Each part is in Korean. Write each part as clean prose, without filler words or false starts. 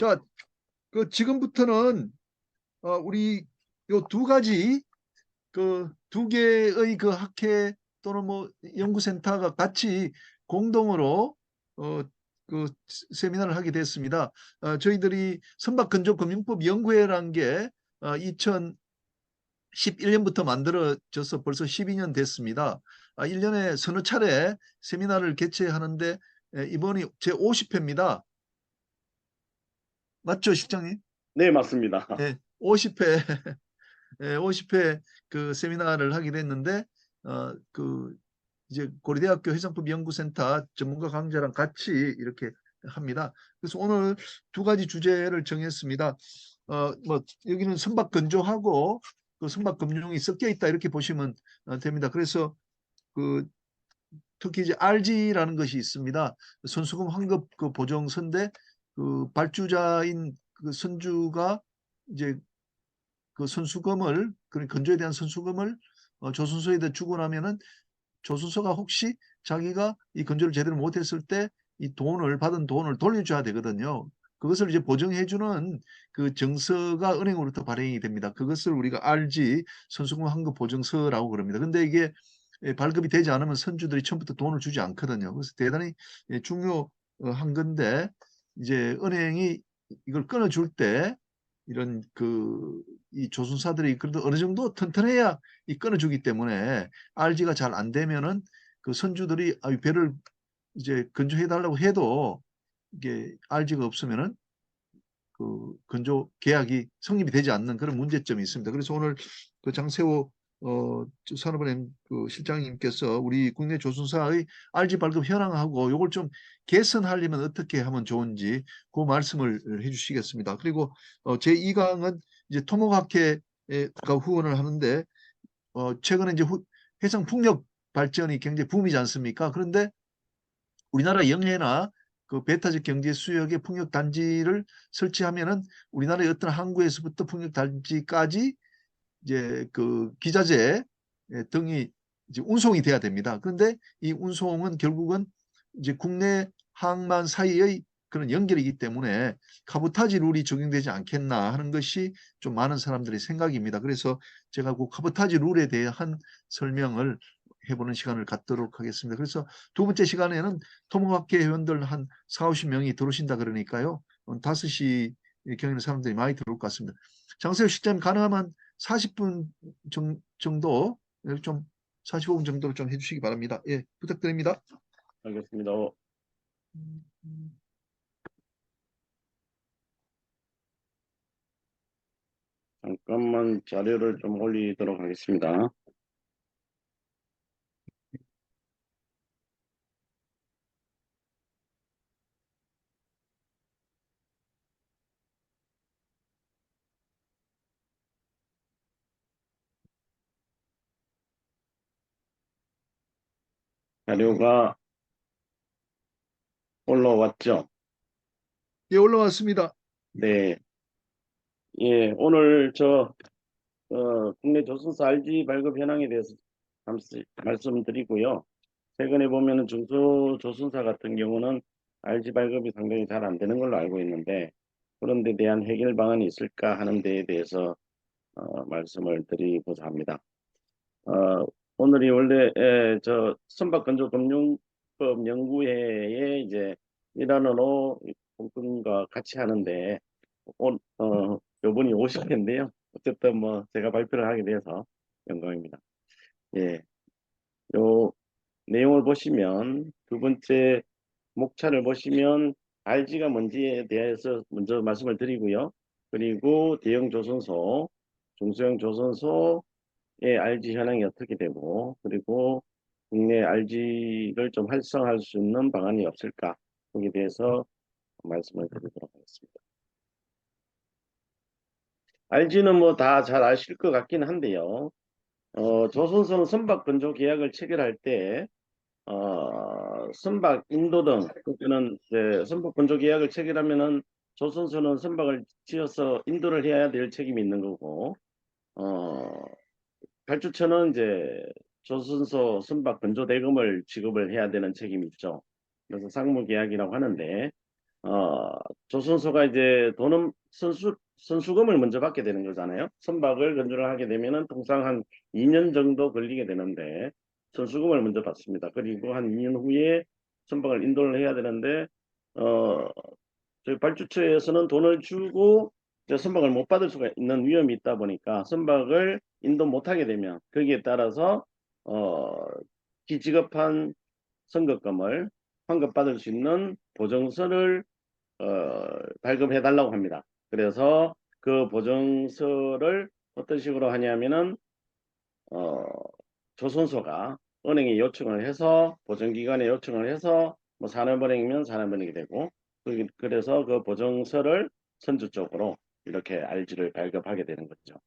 자, 그 지금부터는 우리 요 두 가지 그 두 개의 그 학회 또는 뭐 연구센터가 같이 공동으로 어, 그 세미나를 하게 됐습니다. 저희들이 선박근조금융법 연구회라는 게 2011년부터 만들어져서 벌써 12년 됐습니다. 1년에 서너 차례 세미나를 개최하는데 이번이 제 50회입니다. 맞죠, 실장님? 네, 맞습니다. 네, 50회, 50회 그 세미나를 하게 됐는데, 그 이제 고려대학교 해상법 연구센터 전문가 강좌랑 같이 이렇게 합니다. 그래서 오늘 두 가지 주제를 정했습니다. 뭐 여기는 선박 건조하고 그 선박 금융이 섞여 있다 이렇게 보시면 됩니다. 그래서 그 특히 이제 RG라는 것이 있습니다. 선수금 환급 그 보정서인데 그 발주자인 그 선주가 이제 그 선수금을 그 건조에 대한 선수금을 조선소에다 주고 나면은 조선소가 혹시 자기가 이 건조를 제대로 못했을 때 이 돈을 받은 돈을 돌려줘야 되거든요. 그것을 이제 보정해주는 그 정서가 은행으로부터 발행이 됩니다. 그것을 우리가 RG 선수금 환급 보정서라고 그럽니다. 근데 이게 발급이 되지 않으면 선주들이 처음부터 돈을 주지 않거든요. 그래서 대단히 중요한 건데 이제 은행이 이걸 끊어줄 때 이런 그 이 조선사들이 그래도 어느 정도 튼튼해야 이 끊어주기 때문에 RG가 잘 안 되면은 그 선주들이 배를 이제 건조해 달라고 해도 이게 RG가 없으면은 그 건조 계약이 성립이 되지 않는 그런 문제점이 있습니다. 그래서 오늘 그 장세호 산업은행 그 실장님께서 우리 국내 조선사의 RG 발급 현황하고 이걸 좀 개선하려면 어떻게 하면 좋은지 그 말씀을 해주시겠습니다. 그리고 제 2강은 이제 토목학회가 후원을 하는데 최근에 이제 해상 풍력 발전이 굉장히 붐이지 않습니까? 그런데 우리나라 영해나 그 배타적 경제 수역의 풍력 단지를 설치하면은 우리나라의 어떤 항구에서부터 풍력 단지까지 이제 그 기자재 등이 이제 운송이 돼야 됩니다. 그런데 이 운송은 결국은 이제 국내 항만 사이의 그런 연결이기 때문에 카보타지 룰이 적용되지 않겠나 하는 것이 좀 많은 사람들의 생각입니다. 그래서 제가 그 카보타지 룰에 대한 설명을 해보는 시간을 갖도록 하겠습니다. 그래서 두 번째 시간에는 토목학회 회원들 한 4, 50명이 들어오신다 그러니까요. 5시 경에는 사람들이 많이 들어올 것 같습니다. 장세호 실장님 가능하면 40분 정도 좀 45분 정도로 좀 해주시기 바랍니다. 예, 부탁드립니다. 알겠습니다. 잠깐만 자료를 좀 올리도록 하겠습니다. 자료가 올라왔죠? 예, 올라왔습니다. 네. 예, 오늘 국내 조선사 RG 발급 현황에 대해서 말씀드리고요. 최근에 보면은 중소조선사 같은 경우는 RG 발급이 상당히 잘 안 되는 걸로 알고 있는데, 그런 데 대한 해결 방안이 있을까 하는 데에 대해서 말씀을 드리고자 합니다. 어, 오늘이 원래 선박건조금융법 연구회에 이제 일하는 분과 같이 하는데 요번이 50회인데요. 어쨌든 뭐 제가 발표를 하게 돼서 영광입니다. 예, 요 내용을 보시면 두 번째 목차를 보시면 RG가 뭔지에 대해서 먼저 말씀을 드리고요. 그리고 대형 조선소, 중소형 조선소 RG 현황이 어떻게 되고, 그리고 국내 RG를 좀 활성화할 수 있는 방안이 없을까? 거기에 대해서 말씀을 드리도록 하겠습니다. RG는 뭐 다 잘 아실 것 같긴 한데요. 조선소는 선박 건조 계약을 체결할 때, 선박 인도 등, 그때는 이제 선박 건조 계약을 체결하면은 조선소는 선박을 지어서 인도를 해야 될 책임이 있는 거고, 어, 발주처는 이제 조선소 선박 건조 대금을 지급을 해야 되는 책임이 있죠. 그래서 상무 계약이라고 하는데 어, 조선소가 이제 돈은 선수금을 먼저 받게 되는 거잖아요. 선박을 건조를 하게 되면은 통상 한 2년 정도 걸리게 되는데 선수금을 먼저 받습니다. 그리고 한 2년 후에 선박을 인도를 해야 되는데 어, 저희 발주처에서는 돈을 주고 이제 선박을 못 받을 수가 있는 위험이 있다 보니까 선박을 인도 못하게 되면 거기에 따라서 어, 기지급한 선급금을 환급받을 수 있는 보증서를 발급해 달라고 합니다. 그래서 그 보증서를 어떤 식으로 하냐면은 어, 조선소가 은행에 요청을 해서 보증기관에 요청을 해서 뭐 산업은행이면 산업은행이 되고 그래서 그 보증서를 선주 쪽으로 이렇게 RG를 발급하게 되는 거죠.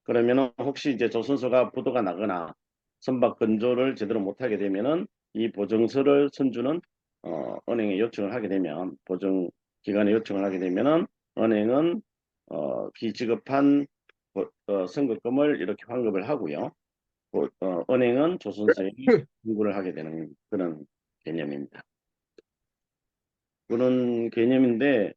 그러면은 혹시 이제 조선소가 부도가 나거나 선박 건조를 제대로 못하게 되면은 이 보증서를 선주는 은행에 요청을 하게 되면 보증기관에 요청을 하게 되면은 은행은 비지급한 선급금을 이렇게 환급을 하고요. 은행은 조선소에 청구를 하게 되는 그런 개념입니다. 그런 개념인데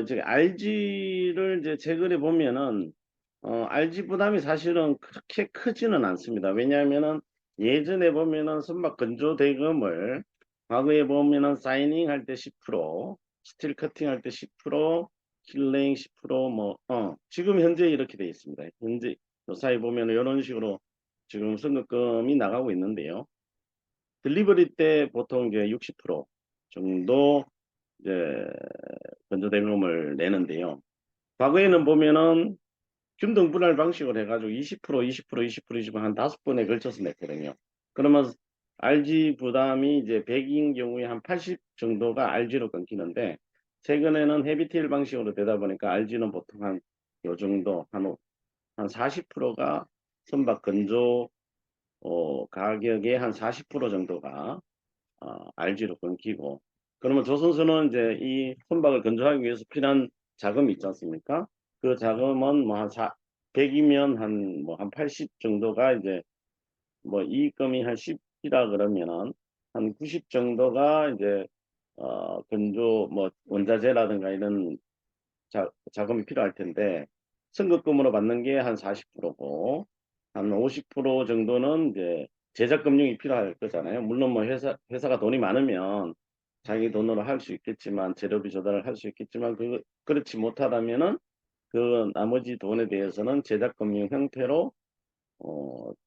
이제 RG를 이제 최근에 보면은 RG 부담이 사실은 그렇게 크지는 않습니다. 왜냐하면은 예전에 보면은 선박 건조 대금을 과거에 보면은 사이닝 할 때 10%, 스틸 커팅 할 때 10%, 킬레잉 10%, 지금 현재 이렇게 돼 있습니다. 현재 요 사이 보면은 이런 식으로 지금 선급금이 나가고 있는데요. 딜리버리 때 보통 이제 60% 정도 이제 건조대금을 내는데요. 과거에는 보면은 균등 분할 방식으로 해가지고 20%, 20%, 20%, 20%한 5번에 걸쳐서 냈거든요. 그러면 RG 부담이 이제 100인 경우에 한 80 정도가 RG로 끊기는데 최근에는 헤비테일 방식으로 되다 보니까 RG는 보통 한 요 정도 한 40%가 선박 건조 가격의 한 40% 정도가 RG로 끊기고 그러면 조선소는 이제 이 선박을 건조하기 위해서 필요한 자금이 있지 않습니까? 그 자금은 뭐 한 100이면 한 뭐 한 80 정도가 이제 뭐 이익금이 한 10이라 그러면은 한 90 정도가 이제 건조 뭐 원자재라든가 이런 자금이 필요할 텐데 선급금으로 받는 게 한 40%고 한 50% 정도는 이제 제작 금융이 필요할 거잖아요. 물론 뭐 회사가 돈이 많으면 자기 돈으로 할 수 있겠지만 재료비 조달을 할 수 있겠지만 그렇지 못하다면은 그 나머지 돈에 대해서는 제작 금융 형태로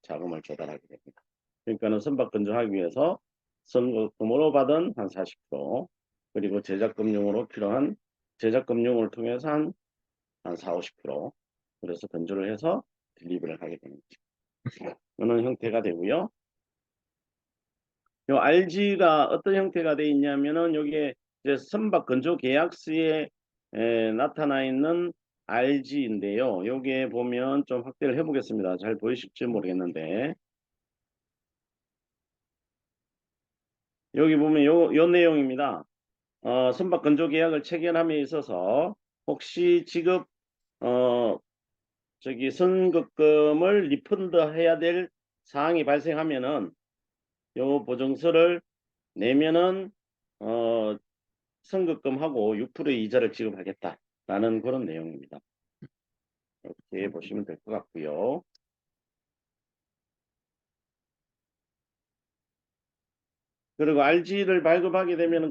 자금을 조달하게 됩니다. 그러니까는 선박 건조하기 위해서 선급금으로 받은 한 40% 그리고 제작 금융으로 필요한 제작 금융을 통해서 한 4, 50% 그래서 건조를 해서 딜리버리를 하게 되는 거죠. 이런 형태가 되고요. 요 RG가 어떤 형태가 되어 있냐면은 여기에 이제 선박 건조 계약서에 나타나 있는 RG인데요. 여기에 보면 좀 확대를 해보겠습니다. 잘 보이실지 모르겠는데 여기 보면 요 내용입니다. 선박 건조 계약을 체결함에 있어서 혹시 지급 어, 선급금을 리펀드 해야 될 사항이 발생하면은 요 보증서를 내면은 어, 선급금하고 6%의 이자를 지급하겠다라는 그런 내용입니다. 이렇게 보시면 될 것 같고요. 그리고 RG를 발급하게 되면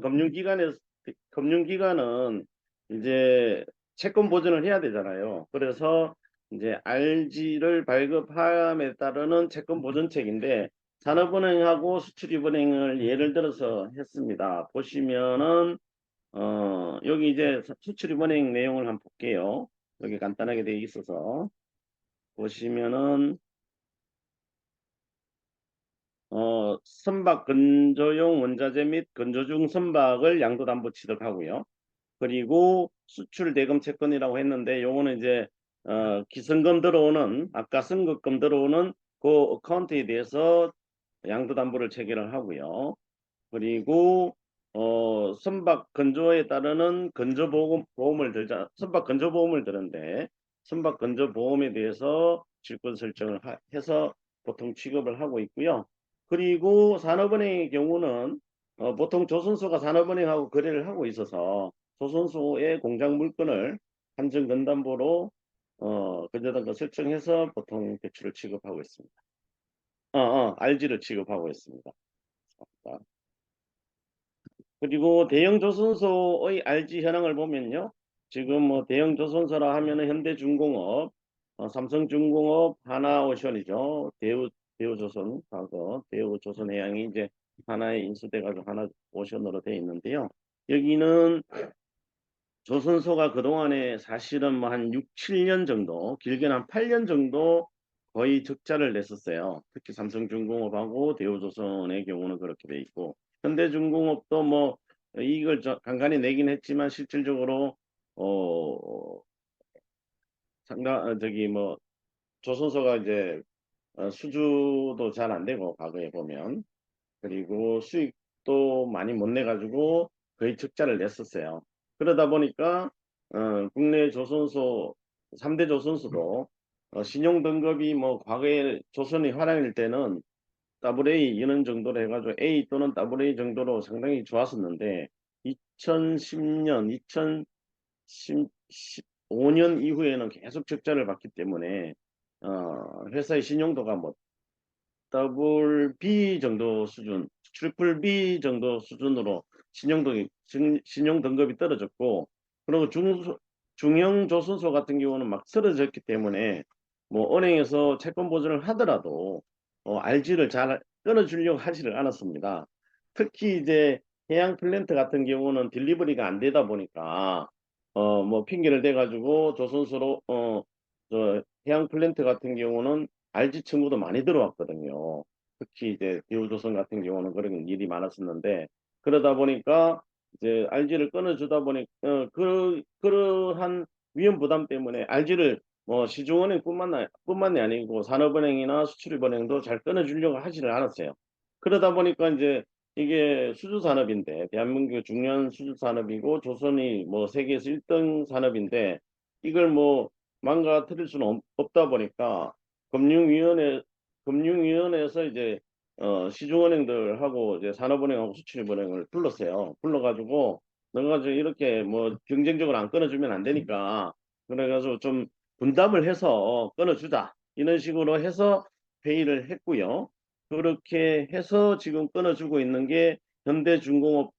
금융기관은 이제 채권 보전을 해야 되잖아요. 그래서 이제 RG를 발급함에 따르는 채권 보전책인데 산업은행하고 수출입은행을 예를 들어서 했습니다. 보시면은 여기 이제 수출입은행 내용을 한번 볼게요. 여기 간단하게 되어 있어서 보시면은 선박 건조용 원자재 및 건조 중 선박을 양도담보 취득하고요. 그리고 수출 대금 채권이라고 했는데 요거는 이제 기성금 들어오는 아까 선급금 들어오는 그 어카운트에 대해서 양도담보를 체결을 하고요. 그리고 선박 건조에 따르는 건조보험을 들자 선박 건조보험을 드는데 선박 건조보험에 대해서 질권 설정을 해서 보통 취급을 하고 있고요. 그리고 산업은행의 경우는 보통 조선소가 산업은행하고 거래를 하고 있어서 조선소의 공장 물건을 한정건담보로 그저당가 설정해서 보통 대출을 취급하고 있습니다. RG를 취급하고 있습니다. 그리고 대형 조선소의 RG 현황을 보면요. 지금 뭐 대형 조선소라 하면은 현대중공업, 삼성중공업, 하나오션이죠. 대우조선, 과거 대우조선해양이 이제 하나에 인수돼가지고 하나오션으로 돼 있는데요. 여기는 조선소가 그동안에 사실은 뭐 한 6, 7년 정도, 길게는 한 8년 정도 거의 적자를 냈었어요. 특히 삼성중공업하고 대우조선의 경우는 그렇게 돼 있고, 현대중공업도 뭐 이익을 간간히 내긴 했지만 실질적으로 어 상당 저기 뭐 조선소가 이제 수주도 잘 안 되고 과거에 보면 그리고 수익도 많이 못 내가지고 거의 적자를 냈었어요. 그러다 보니까 국내 조선소 3대 조선소도 신용 등급이 뭐 과거에 조선이 화랑일 때는 AA 이런 정도로 해가지고 A 또는 AA 정도로 상당히 좋았었는데 2010년, 2015년 이후에는 계속 적자를 봤기 때문에 회사의 신용도가 뭐 더블 B 정도 수준, 트리플 B 정도 수준으로 신용 등급이 떨어졌고, 그리고 중형 조선소 같은 경우는 막 쓰러졌기 때문에 뭐 은행에서 채권 보증을 하더라도 RG를 잘 끊어주려고 하지를 않았습니다. 특히 이제 해양 플랜트 같은 경우는 딜리버리가 안 되다 보니까 뭐 핑계를 대가지고 조선소로 저 해양 플랜트 같은 경우는 RG 청구도 많이 들어왔거든요. 특히 이제 대우조선 같은 경우는 그런 일이 많았었는데 그러다 보니까 이제 RG를 끊어주다 보니 그러한 위험 부담 때문에 RG를 뭐 시중은행뿐만이 아니고 산업은행이나 수출입은행도 잘 끊어주려고 하지를 않았어요. 그러다 보니까 이제 이게 수주산업인데 대한민국의 중요한 수주산업이고 조선이 뭐 세계에서 1등 산업인데 이걸 뭐 망가뜨릴 수는 없다 보니까 금융위원회 금융위원회에서 이제 시중은행들하고 이제 산업은행하고 수출입은행을 불렀어요. 불러가지고 너가 이렇게 뭐 경쟁적으로 안 끊어주면 안 되니까 그래가지고 좀 분담을 해서 끊어주자 이런 식으로 해서 회의를 했고요. 그렇게 해서 지금 끊어주고 있는 게 현대중공업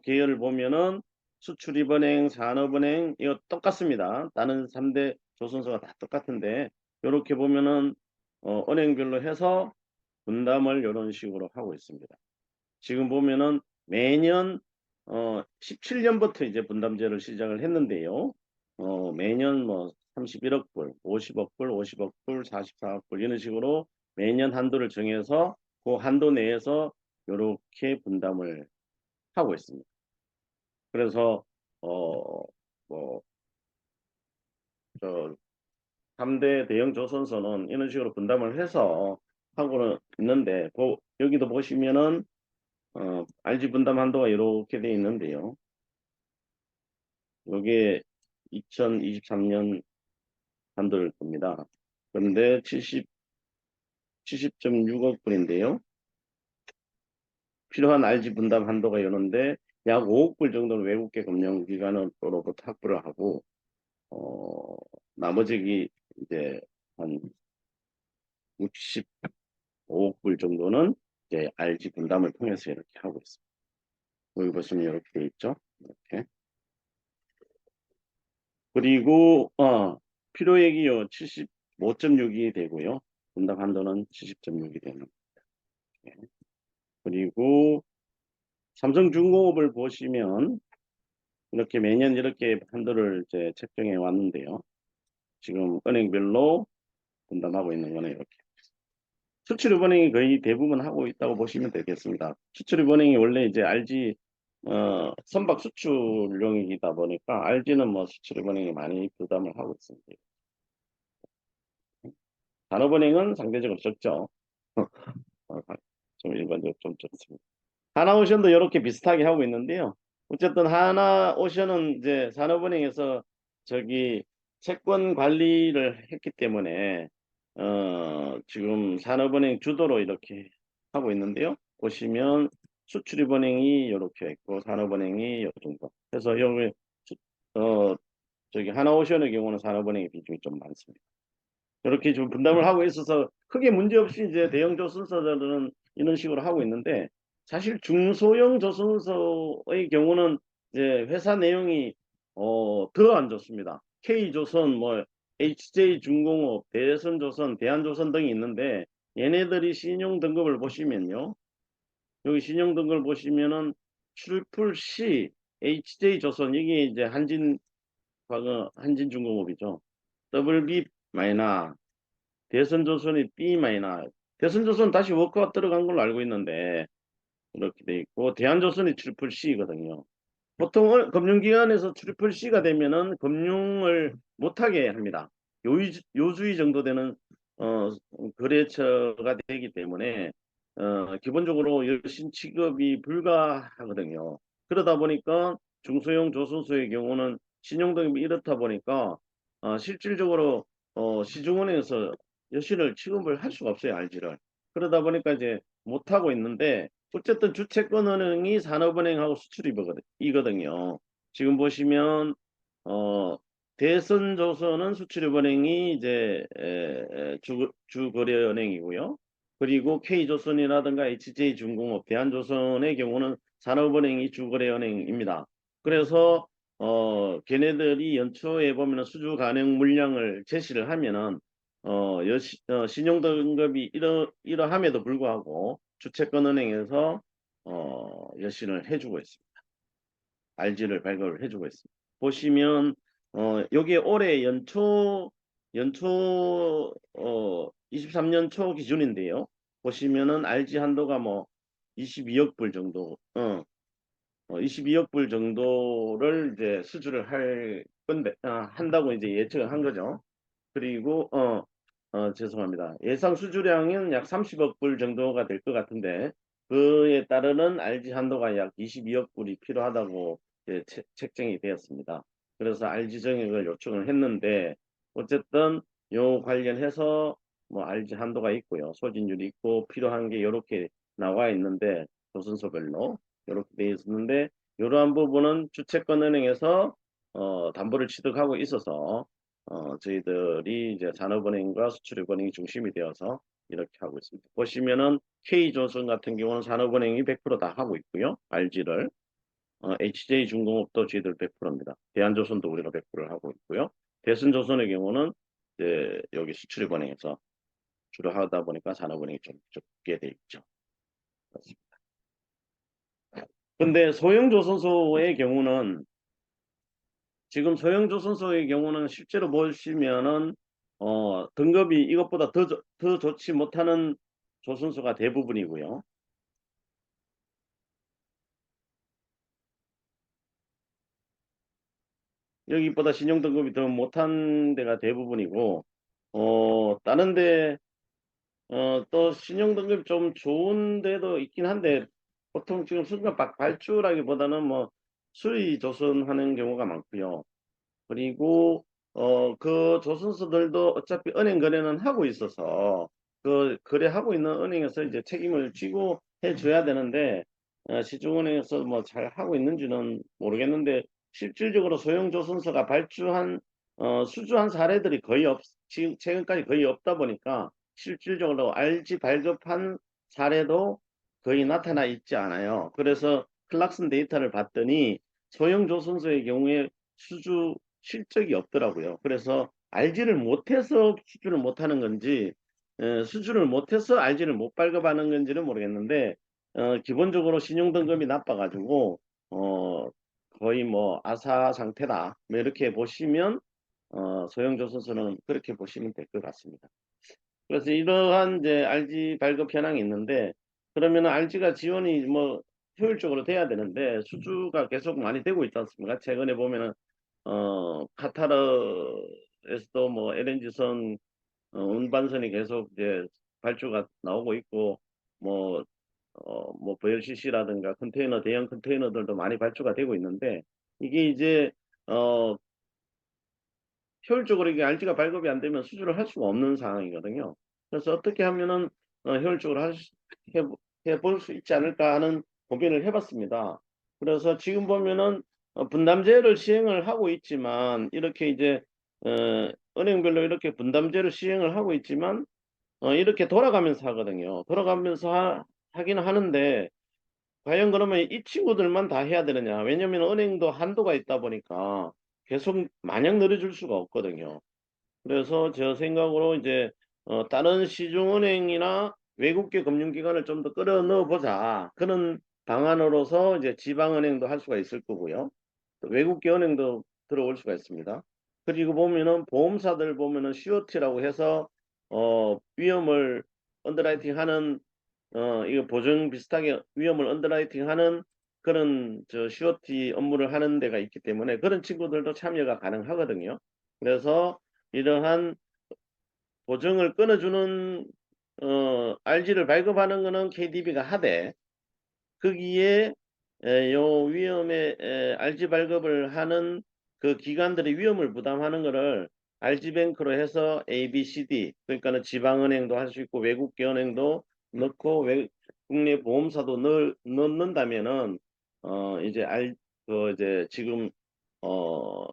계열을 보면은 수출입은행, 산업은행 이거 똑같습니다. 다른 3대 조선소가 다 똑같은데 이렇게 보면은 은행별로 해서 분담을 이런 식으로 하고 있습니다. 지금 보면은 매년 17년부터 이제 분담제를 시작을 했는데요. 매년 뭐 31억 불, 50억 불, 50억 불, 44억 불 이런 식으로 매년 한도를 정해서 그 한도 내에서 이렇게 분담을 하고 있습니다. 그래서 뭐 저 3대 대형 조선소는 이런 식으로 분담을 해서 하고는 있는데 여기도 보시면은 RG 분담 한도가 이렇게 돼 있는데요. 이게 2023년 한도를 겁니다. 그런데 70.6억 불인데요. 필요한 RG 분담 한도가 이러는데 약 5억 불 정도는 외국계 금융기관으로부터 확보를 하고 어, 나머지 이제 한 65억 불 정도는 이제 RG 분담을 통해서 이렇게 하고 있습니다. 여기 보시면 이렇게 돼 있죠. 이렇게. 그리고 필요액이요 75.6이 되고요. 분담 한도는 70.6이 되는. 예. 그리고 삼성중공업을 보시면 이렇게 매년 이렇게 한도를 이제 책정해 왔는데요. 지금 은행별로 분담하고 있는 거는 이렇게. 수출입은행이 거의 대부분 하고 있다고 보시면 되겠습니다. 수출입은행이 원래 이제 RG 선박 수출용이다 보니까 RG는 뭐 수출입은행이 많이 부담을 하고 있습니다. 산업은행은 상대적으로 적죠. 좀 일반적으로 좀 적습니다. 하나오션도 이렇게 비슷하게 하고 있는데요. 어쨌든 하나오션은 이제 산업은행에서 저기 채권 관리를 했기 때문에 지금 산업은행 주도로 이렇게 하고 있는데요. 보시면 수출입은행이 이렇게 있고 산업은행이 요 정도. 그래서 여기 어 저기 하나오션의 경우는 산업은행의 비중이 좀 많습니다. 이렇게 좀 분담을 하고 있어서 크게 문제 없이 이제 대형 조선사들은 이런 식으로 하고 있는데 사실 중소형 조선소의 경우는 이제 회사 내용이 더 안 좋습니다. K조선, 뭐 HJ중공업, 대선조선, 대한조선 등이 있는데 얘네들이 신용 등급을 보시면요. 여기 신용 등급을 보시면은 트리플 C, HJ조선 이게 이제 한진중공업이죠. 더블 B 마이너, 대선조선이 B 마이너, 대선조선 다시 워크가 들어간 걸로 알고 있는데 이렇게 돼 있고 대한조선이 트리플 C거든요. 보통 금융기관에서 트리플 C가 되면은 금융을 못하게 합니다. 요주의 정도 되는 어, 거래처가 되기 때문에 기본적으로 여신 취급이 불가하거든요. 그러다 보니까 중소형 조선소의 경우는 신용등급이 이렇다 보니까 실질적으로 시중은행에서 여신을 취급을 할 수가 없어요, 알지를. 그러다 보니까 이제 못하고 있는데 어쨌든 주채권은행이 산업은행하고 수출입이거든요. 지금 보시면 어, 대선조선은 수출입은행이 이제 주거래은행이고요. 그리고 K조선이라든가 HJ중공업, 대한조선의 경우는 산업은행이 주거래은행입니다. 그래서 걔네들이 연초에 보면 수주 가능 물량을 제시를 하면은 신용 등급이 이러함에도 불구하고 주채권은행에서 여신을 해주고 있습니다. RG를 발급을 해주고 있습니다. 보시면 여기에 올해 연초 23년 초 기준인데요. 보시면은 RG 한도가 뭐 22억 불 정도, 22억 불 정도를 이제 수주를 할 건데 한다고 이제 예측을 한 거죠. 그리고 죄송합니다. 예상 수주량은 약 30억 불 정도가 될 것 같은데 그에 따르는 RG 한도가 약 22억 불이 필요하다고 이제 책정이 되었습니다. 그래서 RG 정액을 요청을 했는데 어쨌든 요 관련해서 뭐 RG 한도가 있고요. 소진율이 있고 필요한 게 이렇게 나와 있는데 조선소별로 이렇게 되어 있었는데 이러한 부분은 주채권은행에서 담보를 취득하고 있어서 저희들이 이제 산업은행과 수출입은행이 중심이 되어서 이렇게 하고 있습니다. 보시면은 K조선 같은 경우는 산업은행이 100%다 하고 있고요. RG를. HJ중공업도 저희들 100%입니다. 대한조선도 우리가 100%를 하고 있고요. 대선조선의 경우는 이제 여기 수출입은행에서 주로 하다 보니까 산업은행이 좀 적게 돼 있죠. 그렇습니다. 근데 소형조선소의 경우는 지금 소형조선소의 경우는 실제로 보시면은 등급이 이것보다 더 좋지 못하는 조선소가 대부분이고요. 여기보다 신용 등급이 더 못한 데가 대부분이고 다른데 또 신용 등급이 좀 좋은 데도 있긴 한데 보통 지금 순간 발주라기보다는 뭐 수의 조선하는 경우가 많고요. 그리고 그 조선소들도 어차피 은행 거래는 하고 있어서 그 거래하고 있는 은행에서 이제 책임을 지고 해줘야 되는데 시중은행에서 뭐 잘 하고 있는지는 모르겠는데 실질적으로 소형 조선소가 수주한 사례들이 거의 지금 최근까지 거의 없다 보니까 실질적으로 RG 발급한 사례도 거의 나타나 있지 않아요. 그래서 클락슨 데이터를 봤더니 소형 조선소의 경우에 수주 실적이 없더라고요. 그래서 RG를 못해서 수주를 못하는 건지 수주를 못해서 RG를 못 발급하는 건지는 모르겠는데 기본적으로 신용등급이 나빠가지고 거의 뭐 아사 상태다. 뭐 이렇게 보시면 소형조선소는 그렇게 보시면 될 것 같습니다. 그래서 이러한 이제 RG 발급 현황이 있는데 그러면 RG가 지원이 뭐 효율적으로 돼야 되는데 수주가 계속 많이 되고 있지 않습니까? 최근에 보면은 카타르에서도 뭐 LNG선 운반선이 계속 이제 발주가 나오고 있고 뭐 뭐 VLCC라든가 대형 컨테이너들도 많이 발주가 되고 있는데 이게 이제 어 효율적으로 이게 RG가 발급이 안 되면 수주를 할 수가 없는 상황이거든요. 그래서 어떻게 하면은 효율적으로 해볼 수 있지 않을까 하는 고민을 해봤습니다. 그래서 지금 보면은 분담제를 시행을 하고 있지만 이렇게 이제 은행별로 이렇게 분담제를 시행을 하고 있지만 이렇게 돌아가면서 하거든요. 돌아가면서 하기는 하는데 과연 그러면 이 친구들만 다 해야 되느냐? 왜냐면 은행도 한도가 있다 보니까 계속 마냥 늘려줄 수가 없거든요. 그래서 저 생각으로 이제 다른 시중은행이나 외국계 금융기관을 좀 더 끌어넣어 보자. 그런 방안으로서 이제 지방은행도 할 수가 있을 거고요. 또 외국계 은행도 들어올 수가 있습니다. 그리고 보면은 보험사들 보면은 COT라고 해서 위험을 언더라이팅하는 이거 보증 비슷하게 위험을 언더라이팅하는 그런 저 COT 업무를 하는 데가 있기 때문에 그런 친구들도 참여가 가능하거든요. 그래서 이러한 보증을 끊어주는 RG를 발급하는 거는 KDB가 하되 거기에 요 위험에 RG 발급을 하는 그 기관들의 위험을 부담하는 거를 RG뱅크로 해서 ABCD 그러니까는 지방은행도 할 수 있고 외국계 은행도 넣고 국내 보험사도 넣는다면은 이제 그 이제 지금 어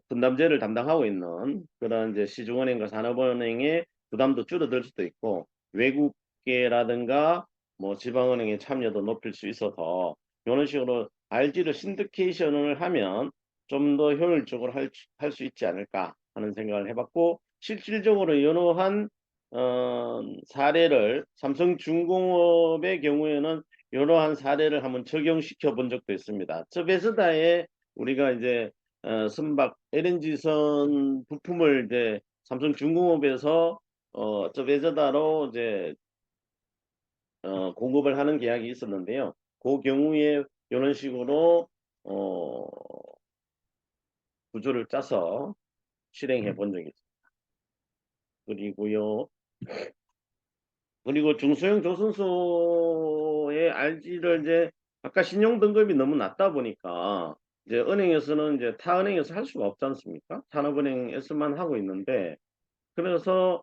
분담제를 담당하고 있는 그런 이제 시중은행과 산업은행의 부담도 줄어들 수도 있고 외국계라든가 뭐 지방은행의 참여도 높일 수 있어서 이런 식으로 RG를 신디케이션을 하면 좀 더 효율적으로 할 수 있지 않을까 하는 생각을 해봤고 실질적으로 이러한 사례를 삼성중공업의 경우에는 이러한 사례를 한번 적용시켜 본 적도 있습니다. 저 베스다에 우리가 이제 선박 LNG선 부품을 이제 삼성중공업에서 저 베스다로 이제 공급을 하는 계약이 있었는데요. 그 경우에 이런 식으로 어, 구조를 짜서 실행해 본 적이 있습니다. 그리고요. 그리고 중소형 조선소의 RG를 이제 아까 신용 등급이 너무 낮다 보니까 이제 은행에서는 이제 타 은행에서 할 수가 없지 않습니까? 산업은행에서만 하고 있는데 그래서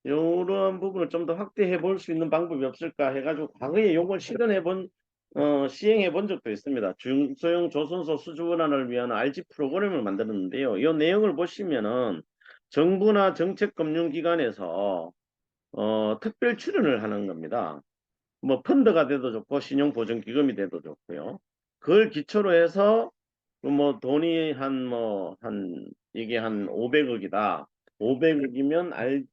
이러한 부분을 좀 더 확대해 볼 수 있는 방법이 없을까 해가지고 과거에 이걸 시행해 본 적도 있습니다. 중소형 조선소 수주원안을 위한 RG 프로그램을 만들었는데요. 이 내용을 보시면은 정부나 정책금융기관에서 특별 출연을 하는 겁니다. 뭐 펀드가 돼도 좋고 신용보증기금이 돼도 좋고요. 그걸 기초로 해서 그뭐 돈이 이게 한 500억이다. 500억이면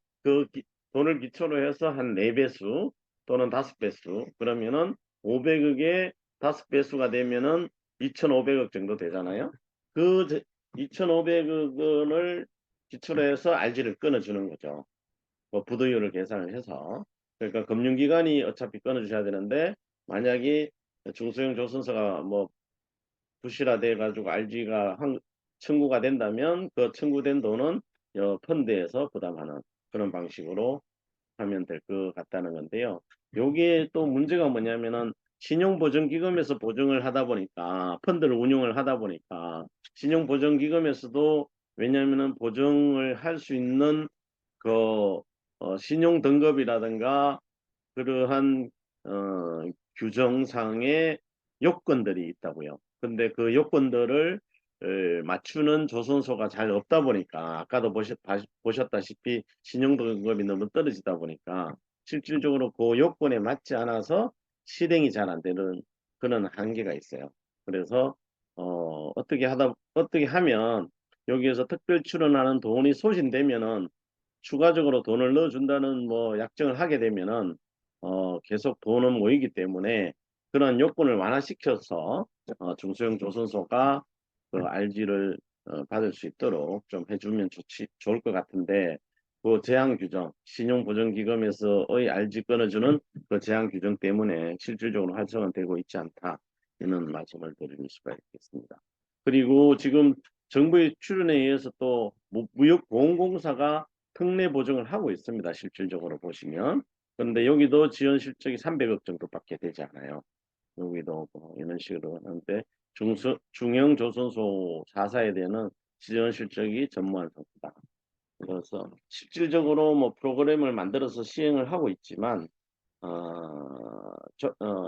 돈을 기초로 해서 한 4배수 또는 5배수 그러면은 500억에 5배수가 되면은 2,500억 정도 되잖아요. 그 2,500억 원을 기초로 해서 RG를 끊어주는 거죠. 뭐 부도율을 계산을 해서 그러니까 금융기관이 어차피 끊어주셔야 되는데 만약에 중소형 조선사가 뭐 부실화돼 가지고 RG가 청구가 된다면 그 청구된 돈은 펀드에서 부담하는 그런 방식으로 하면 될 것 같다는 건데요. 여기에 또 문제가 뭐냐면은 신용보증기금에서 보증을 하다 보니까 펀드를 운용을 하다 보니까 신용보증기금에서도 왜냐하면은 보증을 할 수 있는 그 신용 등급이라든가 그러한 규정상의 요건들이 있다고요. 근데 그 요건들을 맞추는 조선소가 잘 없다 보니까 아까도 보셨다시피 신용 등급이 너무 떨어지다 보니까 실질적으로 그 요건에 맞지 않아서 실행이 잘 안 되는 그런 한계가 있어요. 그래서 어떻게 하면 여기에서 특별 출원하는 돈이 소진되면은 추가적으로 돈을 넣어준다는 뭐 약정을 하게 되면은 계속 돈은 모이기 때문에 그런 요건을 완화시켜서 중소형 조선소가 그 RG를 받을 수 있도록 좀 해주면 좋을 것 같은데 그 제한 규정, 신용보증기금에서의 RG 끊어주는 그 제한 규정 때문에 실질적으로 활성화 되고 있지 않다. 이런 말씀을 드릴 수가 있겠습니다. 그리고 지금 정부의 출연에 의해서 또 무역보험공사가 특례 보증을 하고 있습니다. 실질적으로 보시면. 그런데 여기도 지원 실적이 300억 정도밖에 되지 않아요. 여기도 뭐 이런 식으로 하는데 중형 조선소 4사에 대한 지원 실적이 전무한 상태다. 그래서 실질적으로 뭐 프로그램을 만들어서 시행을 하고 있지만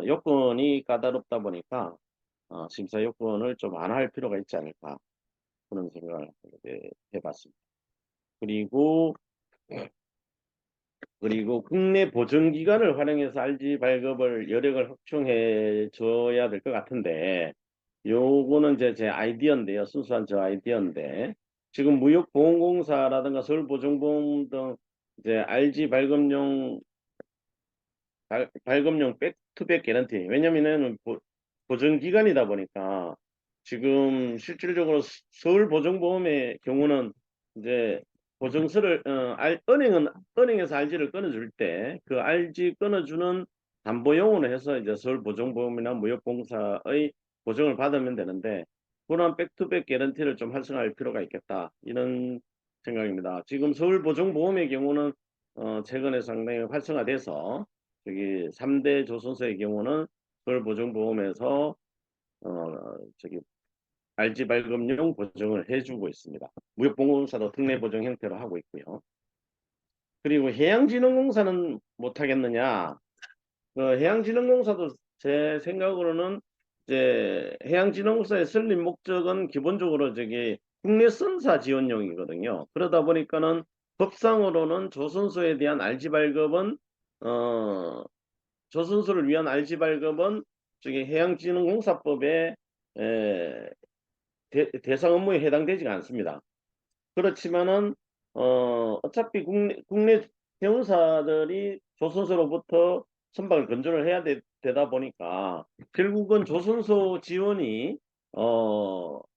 요건이 까다롭다 보니까 심사 요건을 좀 완화할 필요가 있지 않을까 그런 생각을 해봤습니다. 그리고 국내 보증기관을 활용해서 알지 발급을 여력을 확충해 줘야 될 것 같은데 요거는 이제 제 아이디어인데요. 순수한 저 아이디어인데 지금 무역보험공사라든가 서울보증보험 등 이제 RG 발급용 백투백 개런티. 왜냐면은 보증기관이다 보니까 지금 실질적으로 서울보증보험의 경우는 이제 보증서를 은행에서 RG를 끊어줄 때 그 RG 끊어주는 담보용으로 해서 이제 서울보증보험이나 무역공사의 보증을 받으면 되는데 그런 백투백 개런티를 좀 활성화할 필요가 있겠다 이런 생각입니다. 지금 서울보증보험의 경우는 최근에 상당히 활성화돼서 저기 3대 조선소의 경우는 서울보증보험에서 저기 RG 발급용 보증을 해주고 있습니다. 무역보험사도 특례 보증 형태로 하고 있고요. 그리고 해양진흥공사는 못하겠느냐? 해양진흥공사도 제 생각으로는 이제 해양진흥공사의 설립 목적은 기본적으로 저기 국내 선사 지원용이거든요. 그러다 보니까는 법상으로는 조선소에 대한 RG 발급은 어, 조선소를 위한 RG 발급은 저기 해양진흥공사법에 에, 대상 업무에 해당되지가 않습니다. 그렇지만은 어차피 국내 회원사들이 조선소로부터 선박을 건조를 해야 되다 보니까 결국은 조선소 지원이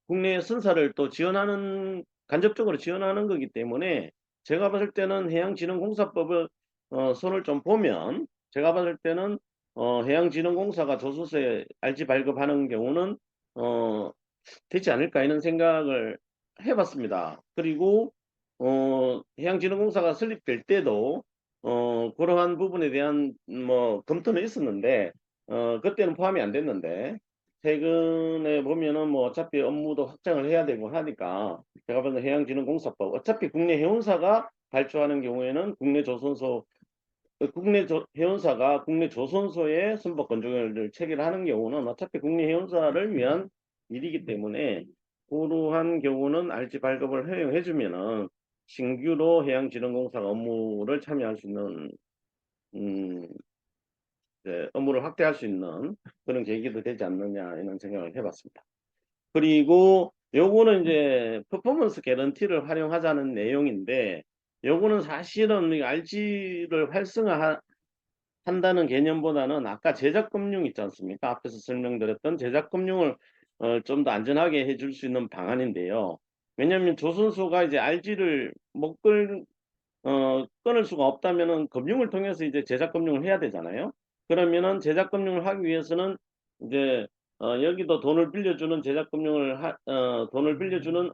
국내 선사를 또 지원하는 간접적으로 지원하는 거기 때문에 제가 봤을 때는 해양진흥공사법을 손을 좀 보면 제가 봤을 때는 해양진흥공사가 조선소에 RG 발급하는 경우는 어, 되지 않을까 이런 생각을 해봤습니다. 그리고 해양진흥공사가 설립될 때도 그러한 부분에 대한 뭐 검토는 있었는데 그때는 포함이 안 됐는데 최근에 보면은 뭐 어차피 업무도 확장을 해야 되고 하니까 제가 보는 해양진흥공사법 어차피 국내 해운사가 발주하는 경우에는 해운사가 국내 조선소에 선박 건조를 체결하는 경우는 어차피 국내 해운사를 위한 일이기 때문에 그러한 경우는 RG 발급을 허용해주면은 신규로 해양진흥공사가 업무를 참여할 수 있는 음, 업무를 확대할 수 있는 그런 계기도 되지 않느냐 이런 생각을 해봤습니다. 그리고 요거는 이제 퍼포먼스 개런티를 활용하자는 내용인데 요거는 사실은 RG를 한다는 개념보다는 아까 제작금융 있지 않습니까? 앞에서 설명드렸던 제작금융을 좀 더 안전하게 해줄 수 있는 방안인데요. 왜냐하면 조선소가 이제 RG를 못 끊을 수가 없다면은 금융을 통해서 이제 제작금융을 해야 되잖아요. 그러면은 제작금융을 하기 위해서는 이제 여기도 돈을 빌려주는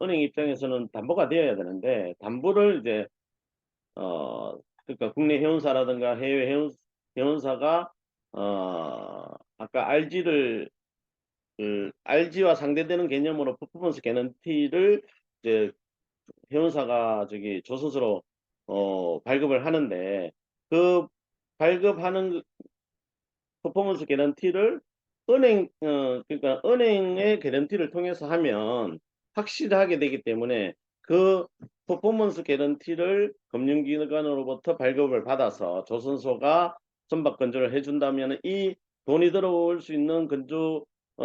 은행 입장에서는 담보가 되어야 되는데 담보를 이제 그러니까 국내 해운사라든가 해외 해운사가 아까 RG와 상대되는 개념으로 퍼포먼스 개런티를 이제 해운사가 저기 조선소로 발급을 하는데 그 발급하는 퍼포먼스 개런티를 그러니까 은행의 개런티를 통해서 하면 확실하게 되기 때문에 그 퍼포먼스 개런티를 금융기관으로부터 발급을 받아서 조선소가 선박 건조를 해준다면 이 돈이 들어올 수 있는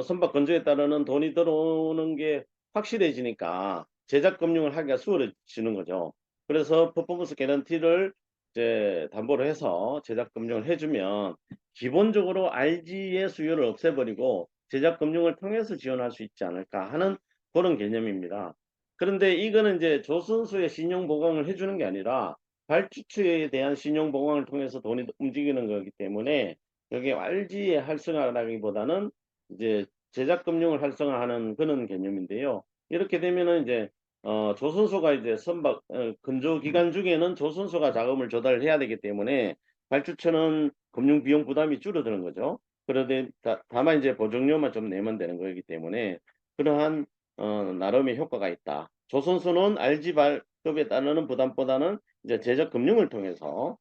선박 건조에 따르는 돈이 들어오는 게 확실해지니까 제작 금융을 하기가 수월해지는 거죠. 그래서 퍼포먼스 개런티를 이제 담보로 해서 제작 금융을 해주면 기본적으로 RG의 수요를 없애버리고 제작 금융을 통해서 지원할 수 있지 않을까 하는 그런 개념입니다. 그런데 이거는 이제 조선소의 신용 보강을 해주는 게 아니라 발주처에 대한 신용 보강을 통해서 돈이 움직이는 거기 때문에 여기 RG의 활성화라기보다는 이제 제작 금융을 활성화하는 그런 개념인데요. 이렇게 되면은 이제 조선소가 이제 건조 기간 중에는 조선소가 자금을 조달해야 되기 때문에 발주처는 금융 비용 부담이 줄어드는 거죠. 그런데 다만 이제 보증료만 좀 내면 되는 거기 때문에 그러한 나름의 효과가 있다. 조선소는 RG 발급에 따르는 부담보다는 이제 제적 금융을 통해서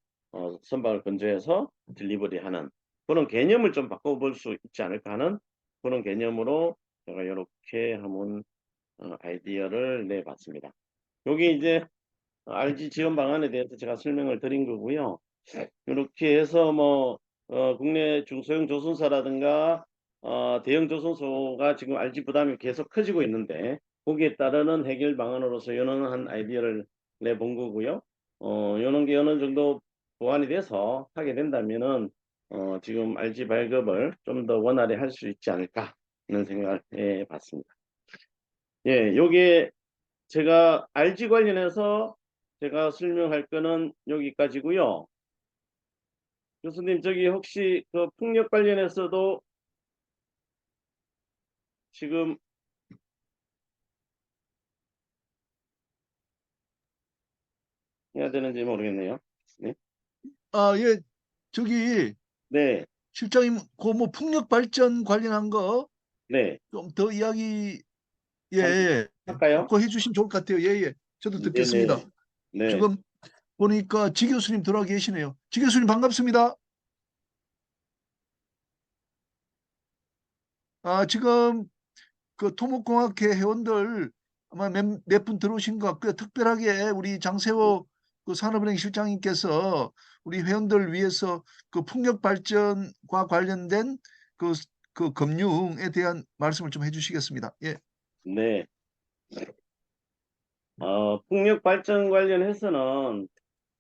선박을 건조해서 딜리버리하는 그런 개념을 좀 바꿔볼 수 있지 않을까 하는 그런 개념으로 제가 이렇게 한번 아이디어를 내봤습니다. 여기 이제 RG 지원 방안에 대해서 제가 설명을 드린 거고요. 이렇게 해서 뭐 국내 중소형 조선사라든가 대형 조선소가 지금 RG 부담이 계속 커지고 있는데 거기에 따르는 해결 방안으로서 이런 한 아이디어를 내본 거고요. 이런 게 어느 정도 보완이 돼서 하게 된다면은 지금 RG 발급을 좀 더 원활히 할 수 있지 않을까 하는 생각을 해봤습니다. 예, 요게 제가 RG 관련해서 제가 설명할 거는 여기까지고요. 교수님, 저기 혹시 그 풍력 관련해서도 지금 해야 되는지 모르겠네요. 네, 아, 예, 저기 네, 실장님, 그 뭐 풍력 발전 관련한 거 네. 좀 더 이야기 예, 한번 예, 할까요? 더 해주시면 좋을 것 같아요. 예, 예. 저도 네, 듣겠습니다. 네, 네, 지금 보니까 지 교수님 들어와 계시네요. 지 교수님 반갑습니다. 아, 지금 그 토목공학회 회원들 아마 몇 분 들어오신 것 같고요. 특별하게 우리 장세호 그 산업은행 실장님께서 우리 회원들 위해서 그 풍력 발전과 관련된 그, 그 금융에 대한 말씀을 좀 해주시겠습니다. 예. 네. 풍력 발전 관련해서는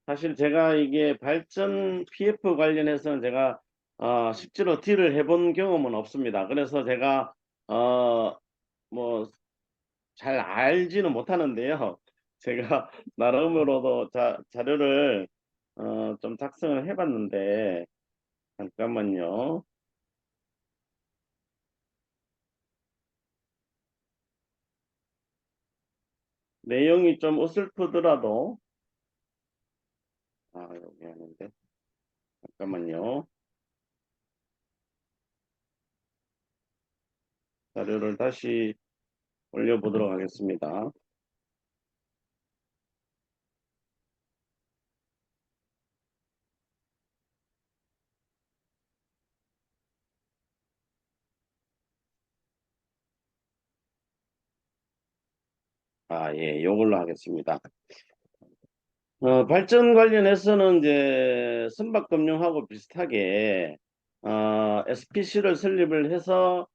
사실 제가 이게 발전 PF 관련해서는 제가 실제로 딜을 해본 경험은 없습니다. 그래서 제가 뭐 잘 알지는 못하는데요. 제가 나름으로도 자료를 좀 작성을 해봤는데 잠깐만요. 내용이 좀 어설프더라도 여기 하는데 잠깐만요. 자료를 다시 올려보도록 하겠습니다. 예, 이걸로 하겠습니다. 발전 관련해서는 이제 선박금융하고 비슷하게 SPC를 설립을 해서